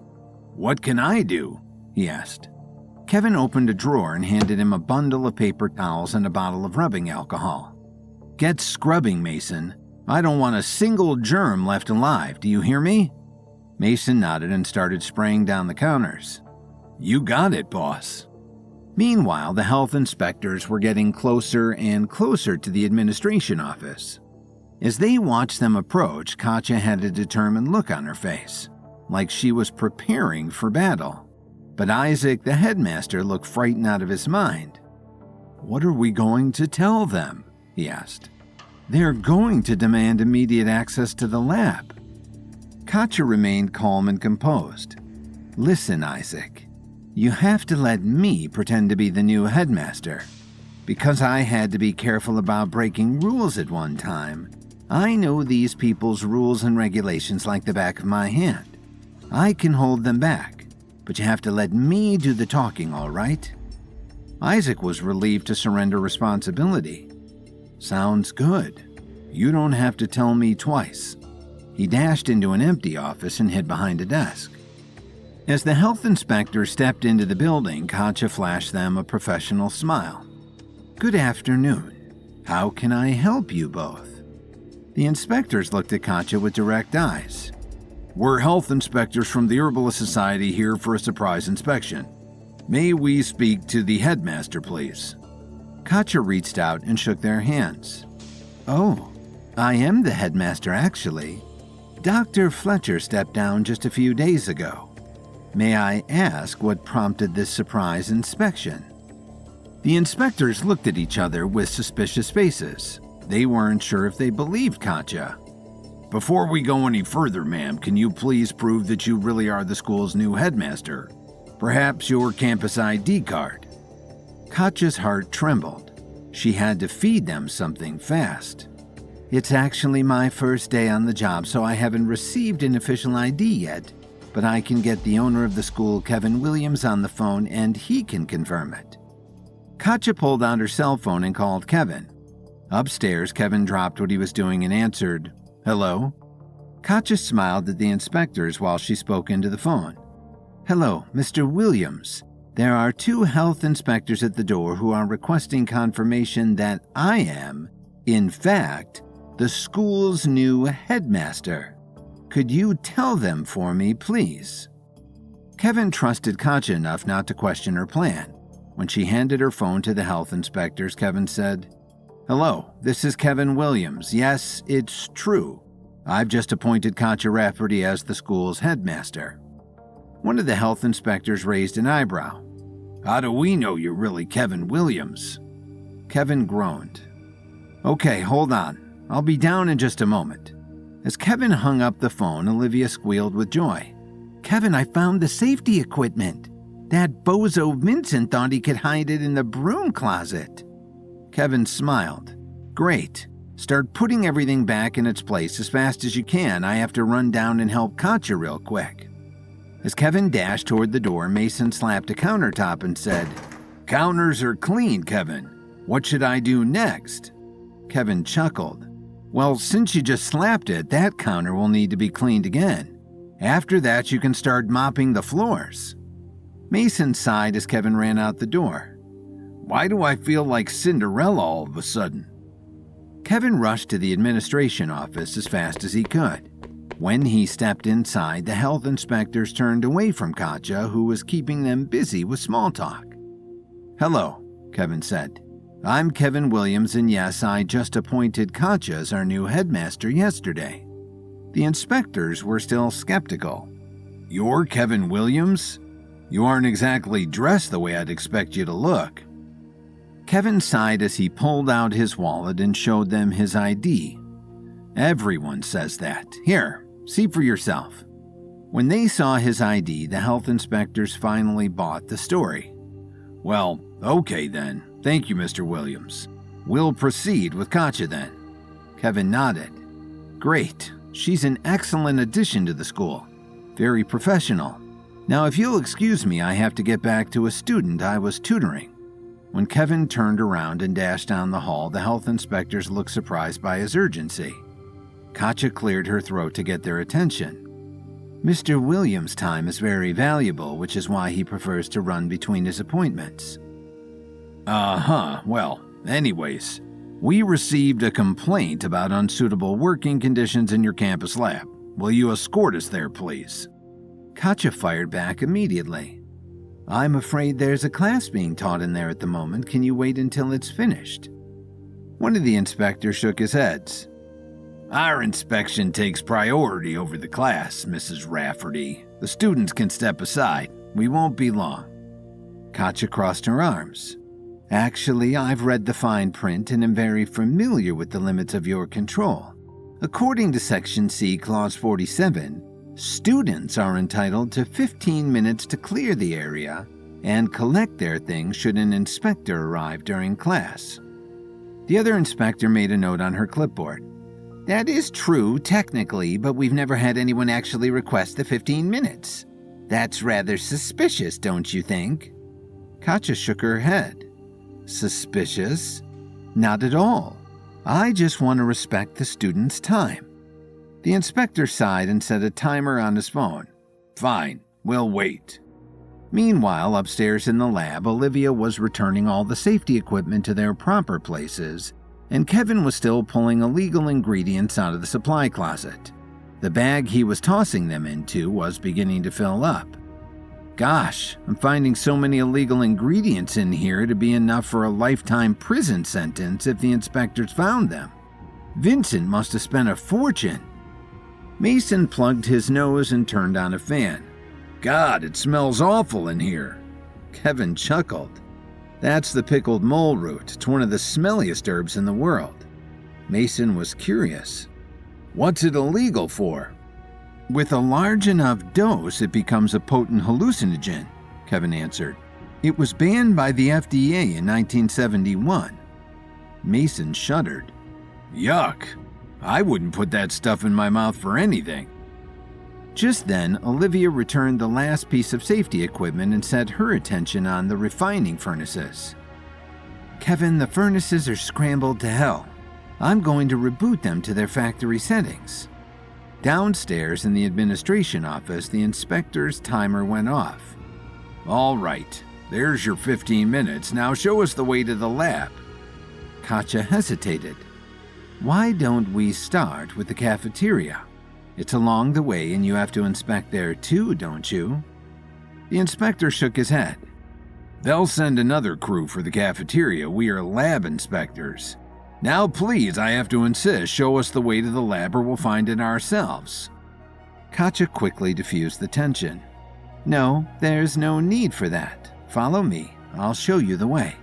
A: "What can I do?" he asked. Kevin opened a drawer and handed him a bundle of paper towels and a bottle of rubbing alcohol. "Get scrubbing, Mason. I don't want a single germ left alive, do you hear me?" Mason nodded and started spraying down the counters. "You got it, boss." Meanwhile, the health inspectors were getting closer and closer to the administration office. As they watched them approach, Katja had a determined look on her face, like she was preparing for battle. But Isaac, the headmaster, looked frightened out of his mind. "What are we going to tell them?" he asked. "They're going to demand immediate access to the lab." Katja remained calm and composed. Listen, Isaac. You have to let me pretend to be the new headmaster. Because I had to be careful about breaking rules at one time, I know these people's rules and regulations like the back of my hand. I can hold them back, but you have to let me do the talking, all right? Isaac was relieved to surrender responsibility. Sounds good. You don't have to tell me twice. He dashed into an empty office and hid behind a desk. As the health inspector stepped into the building, Katja flashed them a professional smile. Good afternoon. How can I help you both? The inspectors looked at Katja with direct eyes.
B: We're health inspectors from the Herbalist Society here for a surprise inspection. May we speak to the headmaster, please?
A: Katja reached out and shook their hands. Oh, I am the headmaster, actually. Dr. Fletcher stepped down just a few days ago. May I ask what prompted this surprise inspection? The inspectors looked at each other with suspicious faces. They weren't sure if they believed Katja.
B: Before we go any further, ma'am, can you please prove that you really are the school's new headmaster? Perhaps your campus ID card?
A: Katja's heart trembled. She had to feed them something fast. It's actually my first day on the job, so I haven't received an official ID yet, but I can get the owner of the school, Kevin Williams, on the phone and he can confirm it. Katja pulled out her cell phone and called Kevin. Upstairs, Kevin dropped what he was doing and answered, "Hello?" Katja smiled at the inspectors while she spoke into the phone. "Hello, Mr. Williams. There are 2 health inspectors at the door who are requesting confirmation that I am, in fact, the school's new headmaster. Could you tell them for me, please?" Kevin trusted Katja enough not to question her plan. When she handed her phone to the health inspectors, Kevin said, "Hello, this is Kevin Williams. Yes, it's true. I've just appointed Katja Rafferty as the school's headmaster." One of the health inspectors raised an eyebrow.
B: How do we know you're really Kevin Williams?
A: Kevin groaned. "Okay, hold on. I'll be down in just a moment." As Kevin hung up the phone, Olivia squealed with joy. "Kevin, I found the safety equipment. That bozo Vincent thought he could hide it in the broom closet." Kevin smiled. "Great. Start putting everything back in its place as fast as you can. I have to run down and help Katja real quick." As Kevin dashed toward the door, Mason slapped a countertop and said,
B: "Counters are clean, Kevin. What should I do next?"
A: Kevin chuckled. "Well, since you just slapped it, that counter will need to be cleaned again. After that, you can start mopping the floors." Mason sighed as Kevin ran out the door.
B: "Why do I feel like Cinderella all of a sudden?"
A: Kevin rushed to the administration office as fast as he could. When he stepped inside, the health inspectors turned away from Katja, who was keeping them busy with small talk. "Hello," Kevin said. "I'm Kevin Williams, and yes, I just appointed Katja as our new headmaster yesterday." The inspectors were still skeptical.
B: "You're Kevin Williams? You aren't exactly dressed the way I'd expect you to look."
A: Kevin sighed as he pulled out his wallet and showed them his ID. "Everyone says that. Here, see for yourself." When they saw his ID, the health inspectors finally bought the story.
B: "Well, okay then. Thank you, Mr. Williams. We'll proceed with Katja then."
A: Kevin nodded. "Great. She's an excellent addition to the school. Very professional. Now, if you'll excuse me, I have to get back to a student I was tutoring." When Kevin turned around and dashed down the hall, the health inspectors looked surprised by his urgency. Katja cleared her throat to get their attention. "Mr. Williams' time is very valuable, which is why he prefers to run between his appointments."
B: Well, anyways, we received a complaint about unsuitable working conditions in your campus lab. Will you escort us there, please?"
A: Katja fired back immediately. "I'm afraid there's a class being taught in there at the moment. Can you wait until it's finished?" One of the inspectors shook his head.
B: "Our inspection takes priority over the class, Mrs. Rafferty. The students can step aside. We won't be long."
A: Katja crossed her arms. "Actually, I've read the fine print and am very familiar with the limits of your control. According to Section C, Clause 47, Students are entitled to 15 minutes to clear the area and collect their things should an inspector arrive during class. The other inspector made a note on her clipboard. That is true, technically, but we've never had anyone actually request the 15 minutes. That's rather suspicious, don't you think? Katja shook her head. Suspicious? Not at all. I just want to respect the student's time. The inspector sighed and set a timer on his phone. Fine, we'll wait. Meanwhile, upstairs in the lab, Olivia was returning all the safety equipment to their proper places, and Kevin was still pulling illegal ingredients out of the supply closet. The bag he was tossing them into was beginning to fill up. Gosh, I'm finding so many illegal ingredients in here to be enough for a lifetime prison sentence if the inspectors found them. Vincent must have spent a fortune. Mason plugged his nose and turned on a fan. God, it smells awful in here. Kevin chuckled. That's the pickled mole root. It's one of the smelliest herbs in the world. Mason was curious. What's it illegal for? With a large enough dose, it becomes a potent hallucinogen, Kevin answered. It was banned by the FDA in 1971. Mason shuddered. Yuck. I wouldn't put that stuff in my mouth for anything. Just then, Olivia returned the last piece of safety equipment and set her attention on the refining furnaces. Kevin, the furnaces are scrambled to hell. I'm going to reboot them to their factory settings. Downstairs in the administration office, the inspector's timer went off. All right, there's your 15 minutes. Now show us the way to the lab. Katja hesitated. Why don't we start with the cafeteria? It's along the way and you have to inspect there too, don't you? The inspector shook his head. They'll send another crew for the cafeteria. We are lab inspectors. Now please, I have to insist, show us the way to the lab or we'll find it ourselves. Katja quickly diffused the tension. No, there's no need for that. Follow me. I'll show you the way.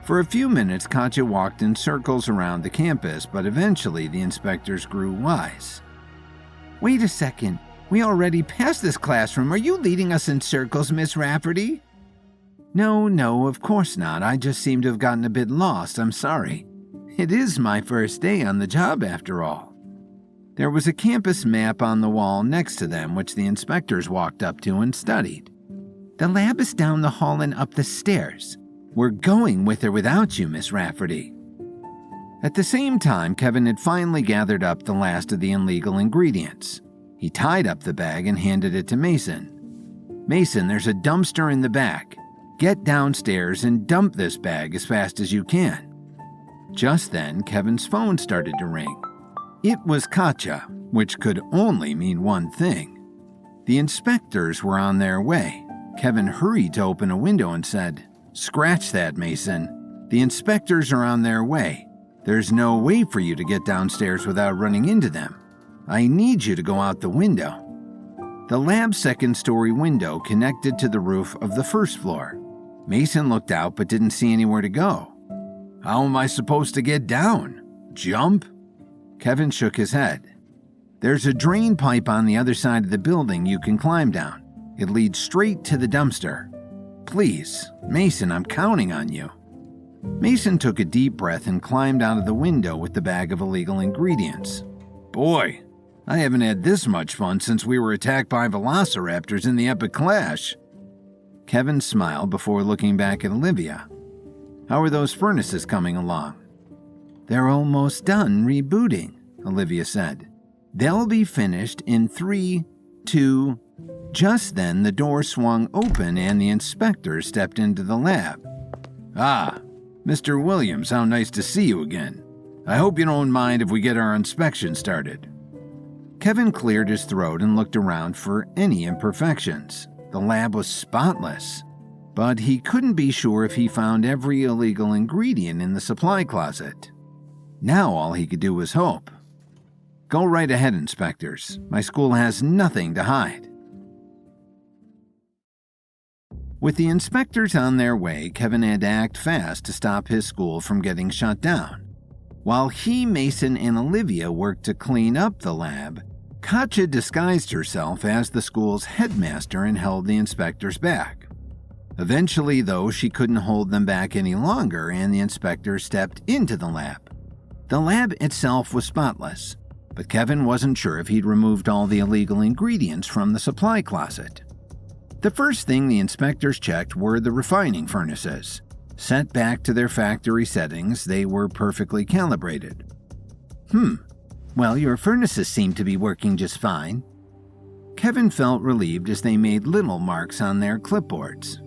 A: For a few minutes, Katja walked in circles around the campus, but eventually the inspectors grew wise. Wait a second. We already passed this classroom. Are you leading us in circles, Miss Rafferty? No, of course not. I just seem to have gotten a bit lost. I'm sorry. It is my first day on the job, after all. There was a campus map on the wall next to them, which the inspectors walked up to and studied. The lab is down the hall and up the stairs. We're going with or without you, Miss Rafferty. At the same time, Kevin had finally gathered up the last of the illegal ingredients. He tied up the bag and handed it to Mason. Mason, there's a dumpster in the back. Get downstairs and dump this bag as fast as you can. Just then, Kevin's phone started to ring. It was Katja, which could only mean one thing. The inspectors were on their way. Kevin hurried to open a window and said, Scratch that, Mason. The inspectors are on their way. There's no way for you to get downstairs without running into them. I need you to go out the window. The lab's second-story window connected to the roof of the first floor. Mason looked out but didn't see anywhere to go. How am I supposed to get down? Jump? Kevin shook his head. There's a drain pipe on the other side of the building you can climb down. It leads straight to the dumpster. Please, Mason, I'm counting on you. Mason took a deep breath and climbed out of the window with the bag of illegal ingredients. Boy, I haven't had this much fun since we were attacked by velociraptors in the epic clash. Kevin smiled before looking back at Olivia. How are those furnaces coming along? They're almost done rebooting, Olivia said. They'll be finished in 3, 2... Just then, the door swung open and the inspector stepped into the lab. Ah, Mr. Williams, how nice to see you again. I hope you don't mind if we get our inspection started. Kevin cleared his throat and looked around for any imperfections. The lab was spotless, but he couldn't be sure if he found every illegal ingredient in the supply closet. Now all he could do was hope. Go right ahead, inspectors. My school has nothing to hide. With the inspectors on their way, Kevin had to act fast to stop his school from getting shut down. While he, Mason, and Olivia worked to clean up the lab, Katja disguised herself as the school's headmaster and held the inspectors back. Eventually, though, she couldn't hold them back any longer, and the inspector stepped into the lab. The lab itself was spotless, but Kevin wasn't sure if he'd removed all the illegal ingredients from the supply closet. The first thing the inspectors checked were the refining furnaces. Set back to their factory settings, they were perfectly calibrated. Well, your furnaces seem to be working just fine. Kevin felt relieved as they made little marks on their clipboards.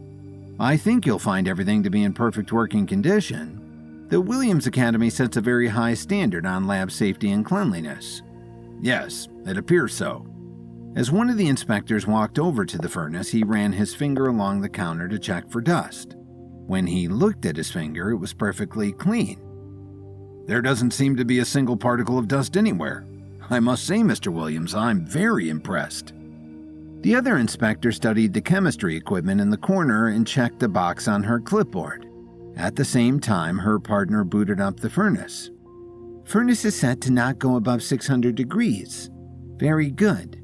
A: I think you'll find everything to be in perfect working condition. The Williams Academy sets a very high standard on lab safety and cleanliness.
C: Yes, it appears so.
A: As one of the inspectors walked over to the furnace, he ran his finger along the counter to check for dust. When he looked at his finger, it was perfectly clean.
C: There doesn't seem to be a single particle of dust anywhere. I must say, Mr. Williams, I'm very impressed.
A: The other inspector studied the chemistry equipment in the corner and checked a box on her clipboard. At the same time, her partner booted up the furnace. Furnace is set to not go above 600 degrees. Very good.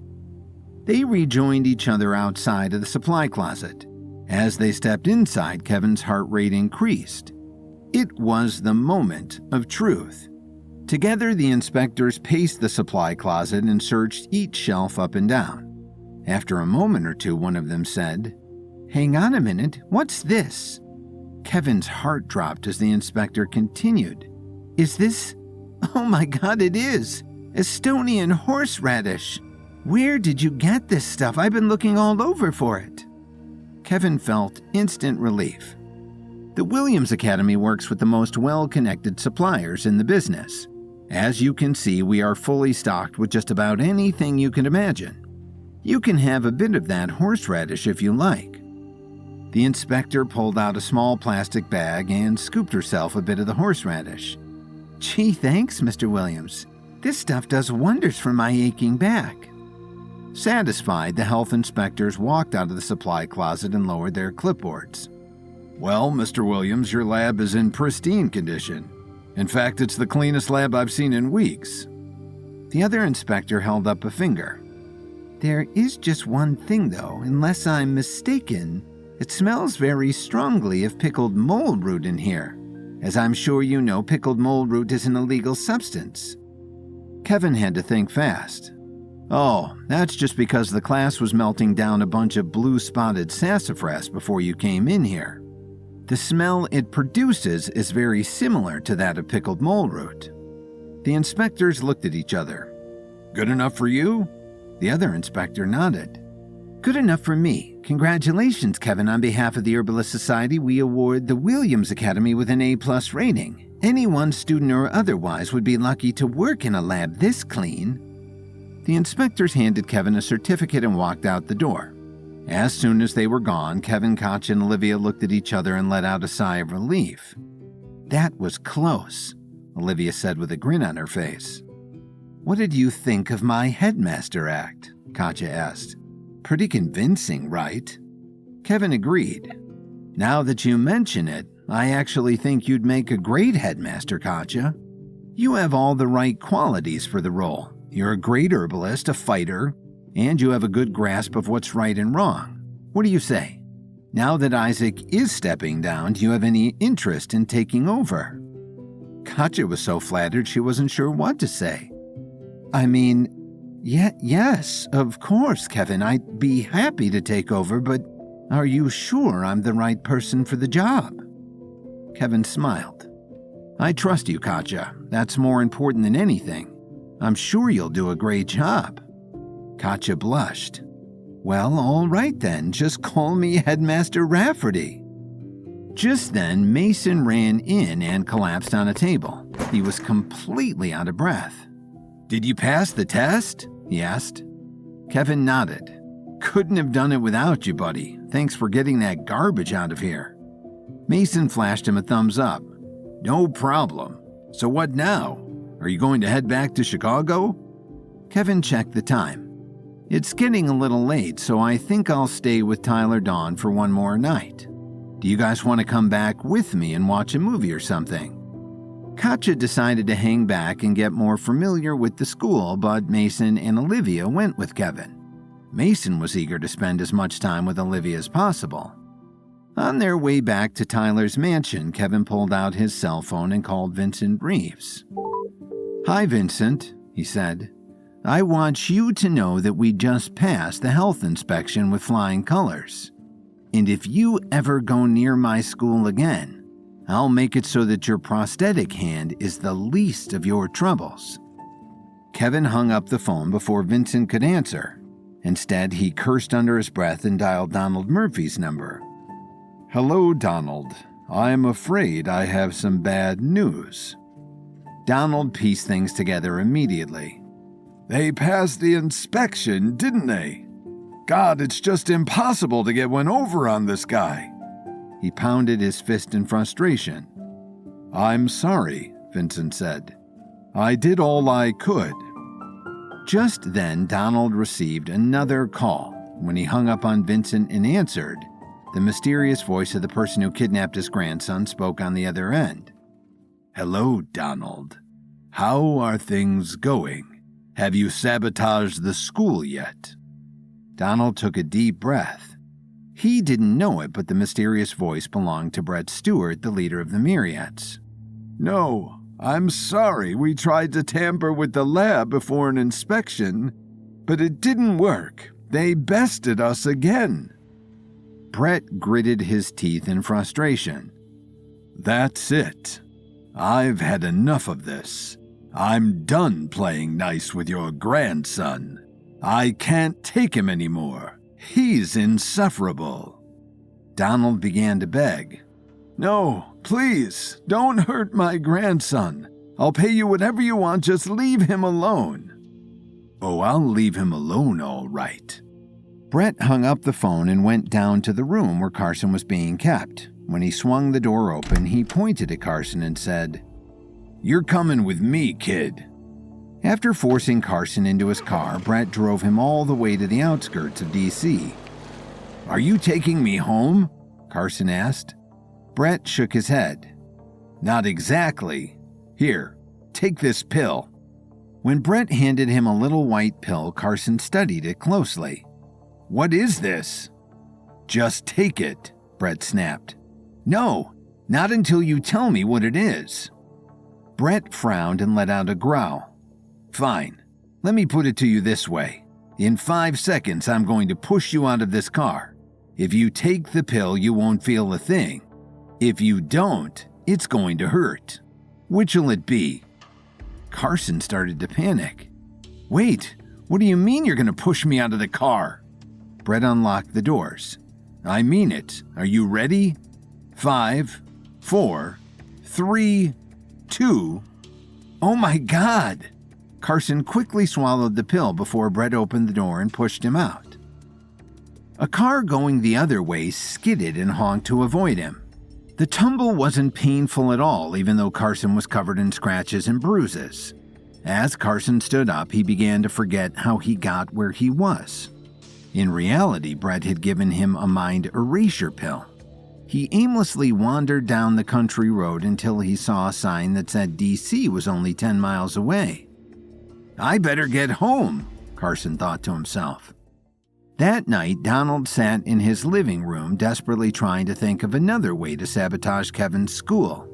A: They rejoined each other outside of the supply closet. As they stepped inside, Kevin's heart rate increased. It was the moment of truth. Together, the inspectors paced the supply closet and searched each shelf up and down. After a moment or two, one of them said, "Hang on a minute, what's this?" Kevin's heart dropped as the inspector continued. "Is this? Oh my God, it is! Estonian horseradish! Where did you get this stuff? I've been looking all over for it." Kevin felt instant relief. The Williams Academy works with the most well-connected suppliers in the business. As you can see, we are fully stocked with just about anything you can imagine. You can have a bit of that horseradish if you like. The inspector pulled out a small plastic bag and scooped herself a bit of the horseradish. "Gee, thanks, Mr. Williams. This stuff does wonders for my aching back." Satisfied, the health inspectors walked out of the supply closet and lowered their clipboards.
C: Well, Mr. Williams, your lab is in pristine condition. In fact, it's the cleanest lab I've seen in weeks.
A: The other inspector held up a finger. "There is just one thing, though. Unless I'm mistaken, it smells very strongly of pickled mold root in here. As I'm sure you know, pickled mold root is an illegal substance." Kevin had to think fast. "Oh, that's just because the class was melting down a bunch of blue-spotted sassafras before you came in here. The smell it produces is very similar to that of pickled mold root." The inspectors looked at each other.
C: Good enough for you?
A: The other inspector nodded. "Good enough for me. Congratulations, Kevin. On behalf of the Herbalist Society, we award the Williams Academy with an A+ rating. Anyone, student or otherwise, would be lucky to work in a lab this clean." The inspectors handed Kevin a certificate and walked out the door. As soon as they were gone, Kevin, Katja, and Olivia looked at each other and let out a sigh of relief. "That was close," Olivia said with a grin on her face. "What did you think of my headmaster act?" Katja asked. "Pretty convincing, right?" Kevin agreed. "Now that you mention it, I actually think you'd make a great headmaster, Katja. You have all the right qualities for the role. You're a great herbalist, a fighter, and you have a good grasp of what's right and wrong. What do you say? Now that Isaac is stepping down, do you have any interest in taking over?" Katja was so flattered she wasn't sure what to say. "I mean, yes, of course, Kevin. I'd be happy to take over, but are you sure I'm the right person for the job?" Kevin smiled. "I trust you, Katja. That's more important than anything. I'm sure you'll do a great job." Katja blushed. "Well, all right then. Just call me Headmaster Rafferty." Just then, Mason ran in and collapsed on a table. He was completely out of breath. "Did you pass the test?" he asked. Kevin nodded. "Couldn't have done it without you, buddy. Thanks for getting that garbage out of here." Mason flashed him a thumbs up. "No problem. So what now? Are you going to head back to Chicago?" Kevin checked the time. "It's getting a little late, so I think I'll stay with Tyler Dawn for one more night. Do you guys want to come back with me and watch a movie or something?" Katja decided to hang back and get more familiar with the school, but Mason and Olivia went with Kevin. Mason was eager to spend as much time with Olivia as possible. On their way back to Tyler's mansion, Kevin pulled out his cell phone and called Vincent Reeves. "Hi, Vincent," he said. "I want you to know that we just passed the health inspection with flying colors. And if you ever go near my school again, I'll make it so that your prosthetic hand is the least of your troubles." Kevin hung up the phone before Vincent could answer. Instead, he cursed under his breath and dialed Donald Murphy's number.
B: "Hello, Donald. I'm afraid I have some bad news."
A: Donald pieced things together immediately.
B: "They passed the inspection, didn't they? God, it's just impossible to get one over on this guy."
A: He pounded his fist in frustration.
B: "I'm sorry," Vincent said. "I did all I could."
A: Just then, Donald received another call. When he hung up on Vincent and answered, the mysterious voice of the person who kidnapped his grandson spoke on the other end.
B: "Hello, Donald. How are things going? Have you sabotaged the school yet?"
A: Donald took a deep breath. He didn't know it, but the mysterious voice belonged to Brett Stewart, the leader of the Myriads.
B: "No, I'm sorry. We tried to tamper with the lab before an inspection, but it didn't work. They bested us again."
A: Brett gritted his teeth in frustration.
B: "That's it. I've had enough of this. I'm done playing nice with your grandson. I can't take him anymore. He's insufferable."
A: Donald began to beg.
B: "No, please, don't hurt my grandson. I'll pay you whatever you want, just leave him alone."
A: "Oh, I'll leave him alone, all right." Brett hung up the phone and went down to the room where Carson was being kept. When he swung the door open, he pointed at Carson and said, "You're coming with me, kid." After forcing Carson into his car, Brett drove him all the way to the outskirts of D.C. "Are you taking me home?" Carson asked. Brett shook his head. "Not exactly. Here, take this pill." When Brett handed him a little white pill, Carson studied it closely. "What is this?" "Just take it," Brett snapped. "No, not until you tell me what it is." Brett frowned and let out a growl. "Fine. Let me put it to you this way. In 5 seconds, I'm going to push you out of this car. If you take the pill, you won't feel a thing. If you don't, it's going to hurt. Which'll it be?" Carson started to panic. "Wait, what do you mean you're going to push me out of the car?" Brett unlocked the doors. "I mean it. Are you ready? 5, 4, 3, 2... Oh my God!" Carson quickly swallowed the pill before Brett opened the door and pushed him out. A car going the other way skidded and honked to avoid him. The tumble wasn't painful at all, even though Carson was covered in scratches and bruises. As Carson stood up, he began to forget how he got where he was. In reality, Brett had given him a mind erasure pill. He aimlessly wandered down the country road until he saw a sign that said D.C. was only 10 miles away. "I better get home," Carson thought to himself. That night, Donald sat in his living room, desperately trying to think of another way to sabotage Kevin's school.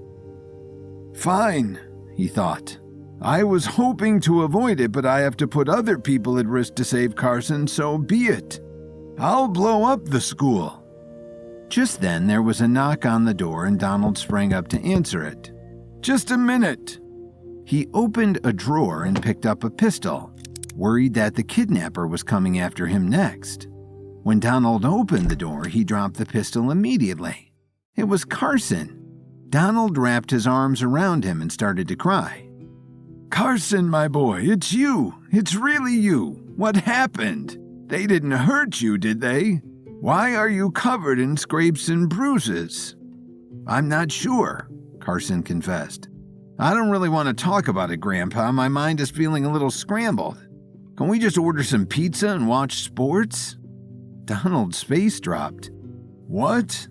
B: "Fine," he thought. "I was hoping to avoid it, but I have to put other people at risk to save Carson, so be it. I'll blow up the school."
A: Just then, there was a knock on the door and Donald sprang up to answer it.
B: "Just a minute."
A: He opened a drawer and picked up a pistol, worried that the kidnapper was coming after him next. When Donald opened the door, he dropped the pistol immediately. It was Carson. Donald wrapped his arms around him and started to cry.
B: "Carson, my boy, it's you. It's really you. What happened? They didn't hurt you, did they? Why are you covered in scrapes and bruises?"
A: "I'm not sure," Carson confessed. "I don't really want to talk about it, Grandpa. My mind is feeling a little scrambled. Can we just order some pizza and watch sports?" Donald's face dropped.
B: "What?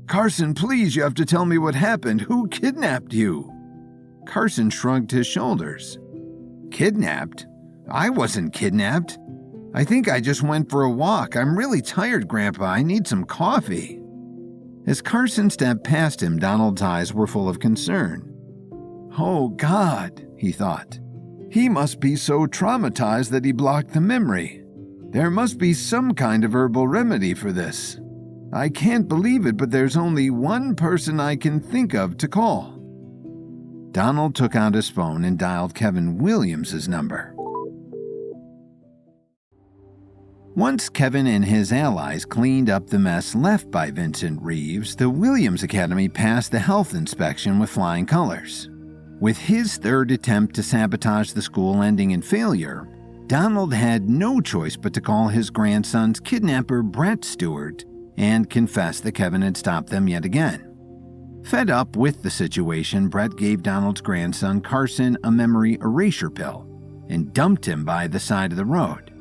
B: Carson, please, you have to tell me what happened. Who kidnapped you?"
A: Carson shrugged his shoulders. Kidnapped? I wasn't kidnapped. I think I just went for a walk. I'm really tired, Grandpa. I need some coffee. As Carson stepped past him, Donald's eyes were full of concern. Oh, God, he thought. He must be so traumatized that he blocked the memory. There must be some kind of herbal remedy for this. I can't believe it, but there's only one person I can think of to call. Donald took out his phone and dialed Kevin Williams' number. Once Kevin and his allies cleaned up the mess left by Vincent Reeves, the Williams Academy passed the health inspection with flying colors. With his third attempt to sabotage the school ending in failure, Donald had no choice but to call his grandson's kidnapper Brett Stewart and confess that Kevin had stopped them yet again. Fed up with the situation, Brett gave Donald's grandson Carson a memory erasure pill and dumped him by the side of the road.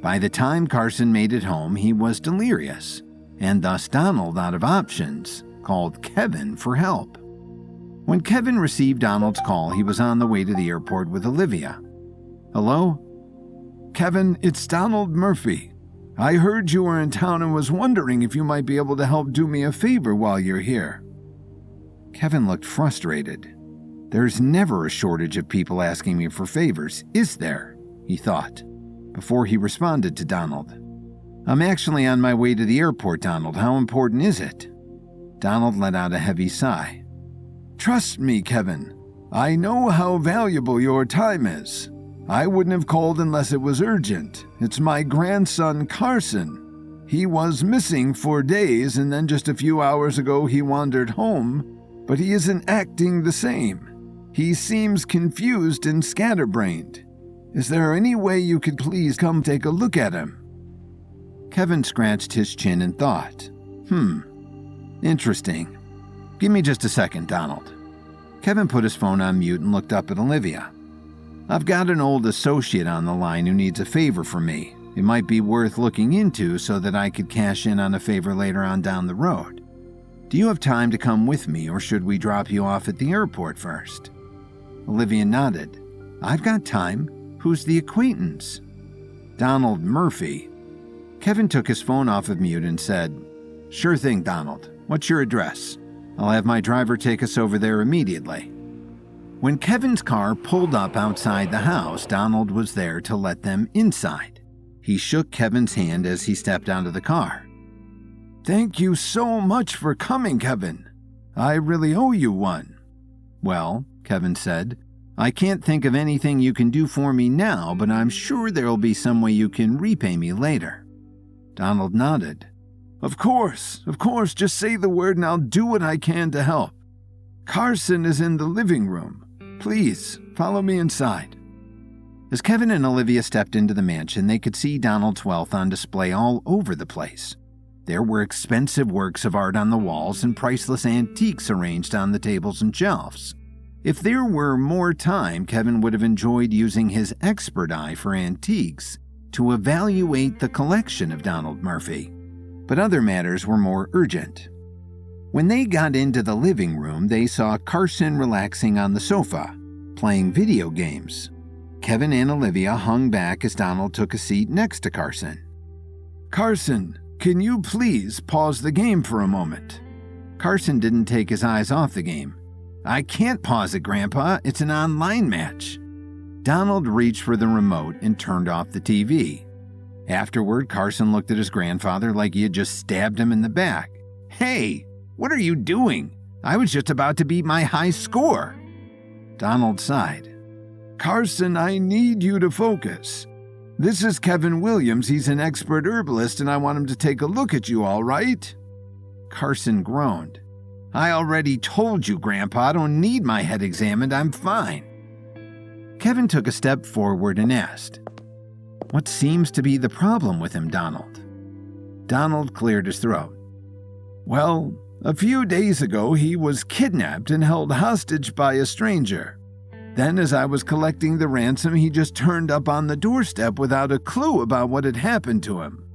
A: By the time Carson made it home, he was delirious, and thus Donald, out of options, called Kevin for help. When Kevin received Donald's call, he was on the way to the airport with Olivia. Hello? Kevin, it's Donald Murphy. I heard you were in town and was wondering if you might be able to help do me a favor while you're here. Kevin looked frustrated. There's never a shortage of people asking me for favors, is there? He thought, before he responded to Donald. I'm actually on my way to the airport, Donald. How important is it? Donald let out a heavy sigh. Trust me, Kevin. I know how valuable your time is. I wouldn't have called unless it was urgent. It's my grandson, Carson. He was missing for days, and then just a few hours ago he wandered home, but he isn't acting the same. He seems confused and scatterbrained. Is there any way you could please come take a look at him? Kevin scratched his chin and thought, interesting. Give me just a second, Donald. Kevin put his phone on mute and looked up at Olivia. I've got an old associate on the line who needs a favor from me. It might be worth looking into so that I could cash in on a favor later on down the road. Do you have time to come with me, or should we drop you off at the airport first? Olivia nodded. I've got time. Who's the acquaintance? Donald Murphy. Kevin took his phone off of mute and said, Sure thing, Donald. What's your address? I'll have my driver take us over there immediately. When Kevin's car pulled up outside the house, Donald was there to let them inside. He shook Kevin's hand as he stepped out of the car. Thank you so much for coming, Kevin. I really owe you one. Well, Kevin said, I can't think of anything you can do for me now, but I'm sure there'll be some way you can repay me later. Donald nodded. Of course, just say the word and I'll do what I can to help. Carson is in the living room. Please, follow me inside. As Kevin and Olivia stepped into the mansion, they could see Donald's wealth on display all over the place. There were expensive works of art on the walls and priceless antiques arranged on the tables and shelves. If there were more time, Kevin would have enjoyed using his expert eye for antiques to evaluate the collection of Donald Murphy. But other matters were more urgent. When they got into the living room, they saw Carson relaxing on the sofa, playing video games. Kevin and Olivia hung back as Donald took a seat next to Carson. Carson, can you please pause the game for a moment? Carson didn't take his eyes off the game. I can't pause it, Grandpa. It's an online match. Donald reached for the remote and turned off the TV. Afterward, Carson looked at his grandfather like he had just stabbed him in the back. Hey, what are you doing? I was just about to beat my high score. Donald sighed. Carson, I need you to focus. This is Kevin Williams. He's an expert herbalist, and I want him to take a look at you, all right? Carson groaned. I already told you, Grandpa, I don't need my head examined. I'm fine. Kevin took a step forward and asked, What seems to be the problem with him, Donald? Donald cleared his throat. Well, a few days ago he was kidnapped and held hostage by a stranger. Then as I was collecting the ransom, he just turned up on the doorstep without a clue about what had happened to him.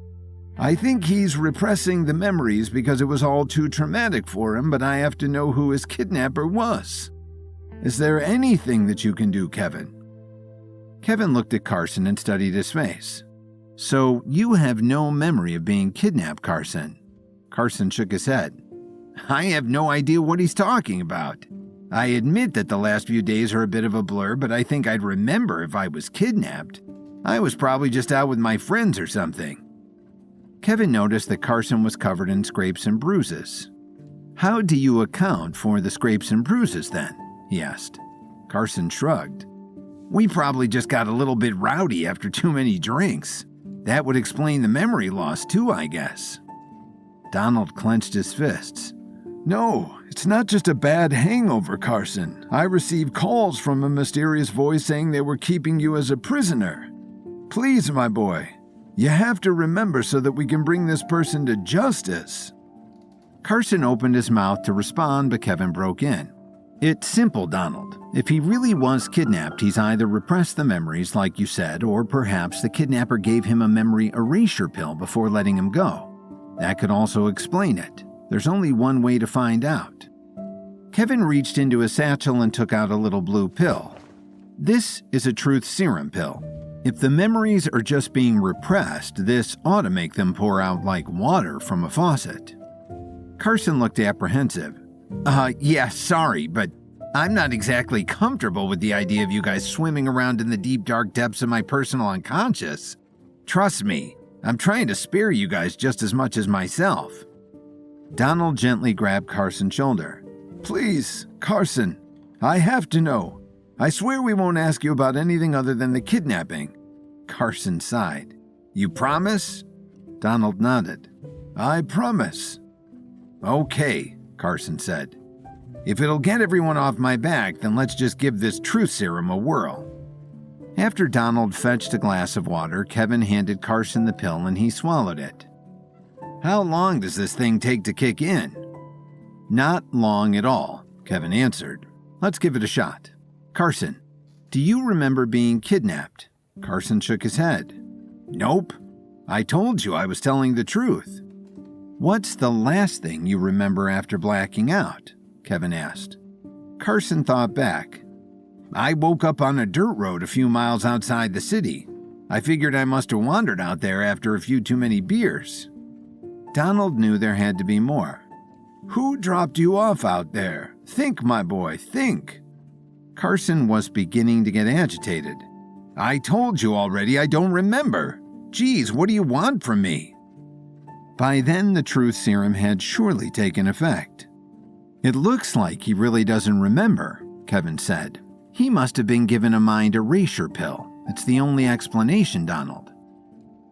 A: I think he's repressing the memories because it was all too traumatic for him, but I have to know who his kidnapper was.
B: Is there anything that you can do, Kevin?
A: Kevin looked at Carson and studied his face. So you have no memory of being kidnapped, Carson? Carson shook his head. I have no idea what he's talking about. I admit that the last few days are a bit of a blur, but I think I'd remember if I was kidnapped. I was probably just out with my friends or something. Kevin noticed that Carson was covered in scrapes and bruises. How do you account for the scrapes and bruises then? He asked. Carson shrugged. We probably just got a little bit rowdy after too many drinks. That would explain the memory loss too, I guess. Donald clenched his fists.
B: No, it's not just a bad hangover, Carson. I received calls from a mysterious voice saying they were keeping you as a prisoner. Please, my boy, you have to remember so that we can bring this person to justice.
A: Carson opened his mouth to respond, but Kevin broke in. It's simple, Donald. If he really was kidnapped, he's either repressed the memories, like you said, or perhaps the kidnapper gave him a memory erasure pill before letting him go. That could also explain it. There's only one way to find out. Kevin reached into his satchel and took out a little blue pill. This is a truth serum pill. If the memories are just being repressed, this ought to make them pour out like water from a faucet. Carson looked apprehensive. Yeah, sorry, but I'm not exactly comfortable with the idea of you guys swimming around in the deep, dark depths of my personal unconscious. Trust me, I'm trying to spare you guys just as much as myself. Donald gently grabbed Carson's shoulder.
B: Please, Carson, I have to know. I swear we won't ask you about anything other than the kidnapping.
A: Carson sighed. You promise? Donald nodded.
B: I promise.
A: Okay, Carson said. If it'll get everyone off my back, then let's just give this truth serum a whirl. After Donald fetched a glass of water, Kevin handed Carson the pill and he swallowed it. How long does this thing take to kick in? Not long at all, Kevin answered. Let's give it a shot. Carson, do you remember being kidnapped? Carson shook his head. Nope. I told you I was telling the truth. What's the last thing you remember after blacking out? Kevin asked. Carson thought back. I woke up on a dirt road a few miles outside the city. I figured I must have wandered out there after a few too many beers. Donald knew there had to be more.
B: Who dropped you off out there? Think, my boy, think.
A: Carson was beginning to get agitated. I told you already, I don't remember. Geez, what do you want from me? By then, the truth serum had surely taken effect. It looks like he really doesn't remember, Kevin said. He must have been given a mind erasure pill. It's the only explanation, Donald.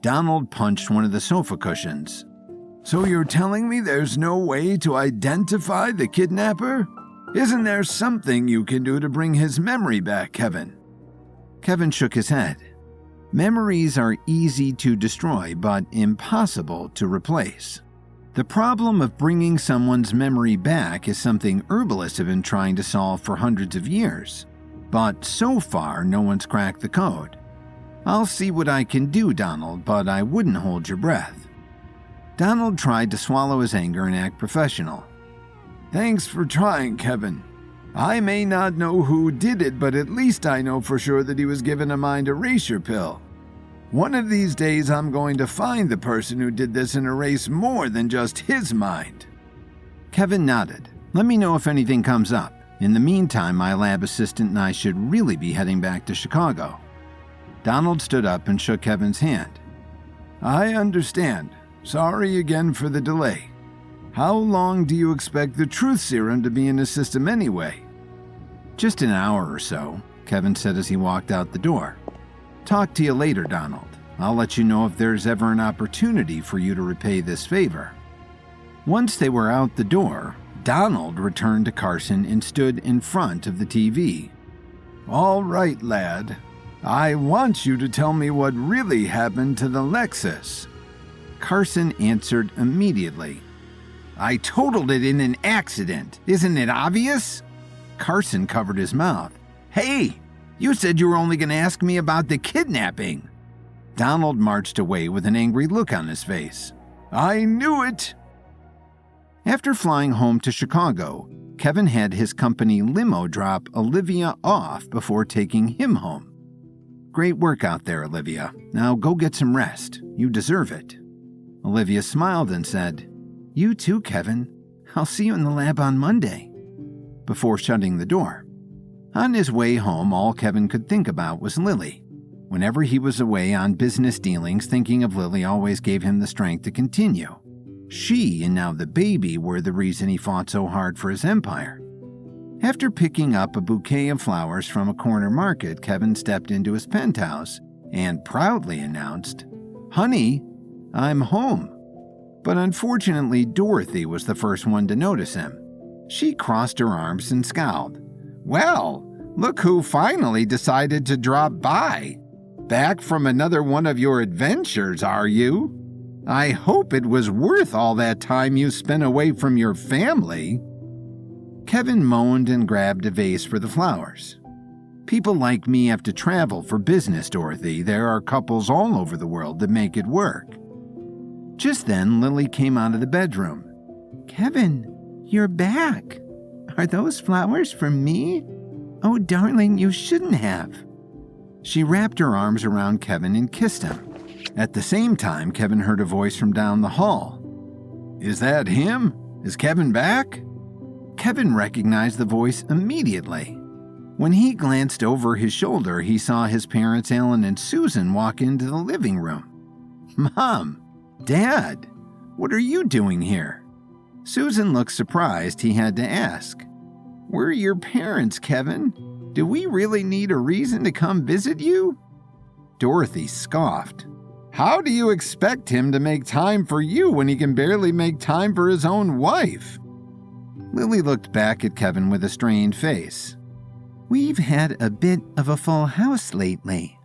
A: Donald punched one of the sofa cushions.
B: So you're telling me there's no way to identify the kidnapper? Isn't there something you can do to bring his memory back, Kevin?
A: Kevin shook his head. Memories are easy to destroy, but impossible to replace. The problem of bringing someone's memory back is something herbalists have been trying to solve for hundreds of years. But so far, no one's cracked the code. I'll see what I can do, Donald, but I wouldn't hold your breath. Donald tried to swallow his anger and act professional.
B: Thanks for trying, Kevin. I may not know who did it, but at least I know for sure that he was given a mind erasure pill. One of these days I'm going to find the person who did this and erase more than just his mind.
A: Kevin nodded. Let me know if anything comes up. In the meantime, my lab assistant and I should really be heading back to Chicago. Donald stood up and shook Kevin's hand.
B: I understand. Sorry again for the delay. How long do you expect the truth serum to be in the system anyway?
A: Just an hour or so, Kevin said as he walked out the door. Talk to you later, Donald. I'll let you know if there's ever an opportunity for you to repay this favor. Once they were out the door, Donald returned to Carson and stood in front of the TV.
B: All right, lad. I want you to tell me what really happened to the Lexus.
A: Carson answered immediately. I totaled it in an accident. Isn't it obvious? Carson covered his mouth. Hey, you said you were only going to ask me about the kidnapping. Donald marched away with an angry look on his face.
B: I knew it.
A: After flying home to Chicago, Kevin had his company limo drop Olivia off before taking him home. "Great work out there, Olivia. Now go get some rest. You deserve it." Olivia smiled and said, "You too, Kevin. I'll see you in the lab on Monday," before shutting the door. On his way home, all Kevin could think about was Lily. Whenever he was away on business dealings, thinking of Lily always gave him the strength to continue. She, and now the baby, were the reason he fought so hard for his empire. After picking up a bouquet of flowers from a corner market, Kevin stepped into his penthouse and proudly announced, "Honey, I'm home." But unfortunately, Dorothy was the first one to notice him. She crossed her arms and scowled. "Well, look who finally decided to drop by. Back from another one of your adventures, are you? I hope it was worth all that time you spent away from your family." Kevin moaned and grabbed a vase for the flowers. "People like me have to travel for business, Dorothy. There are couples all over the world that make it work." Just then, Lily came out of the bedroom. "Kevin, you're back. Are those flowers for me? Oh, darling, you shouldn't have." She wrapped her arms around Kevin and kissed him. At the same time, Kevin heard a voice from down the hall. "Is that him? Is Kevin back?" Kevin recognized the voice immediately. When he glanced over his shoulder, he saw his parents, Alan and Susan, walk into the living room. "Mom, Dad, what are you doing here?" Susan looked surprised. He had to ask, "We're your parents, Kevin. Do we really need a reason to come visit you?" Dorothy scoffed. "How do you expect him to make time for you when he can barely make time for his own wife?" Lily looked back at Kevin with a strained face. "We've had a bit of a full house lately."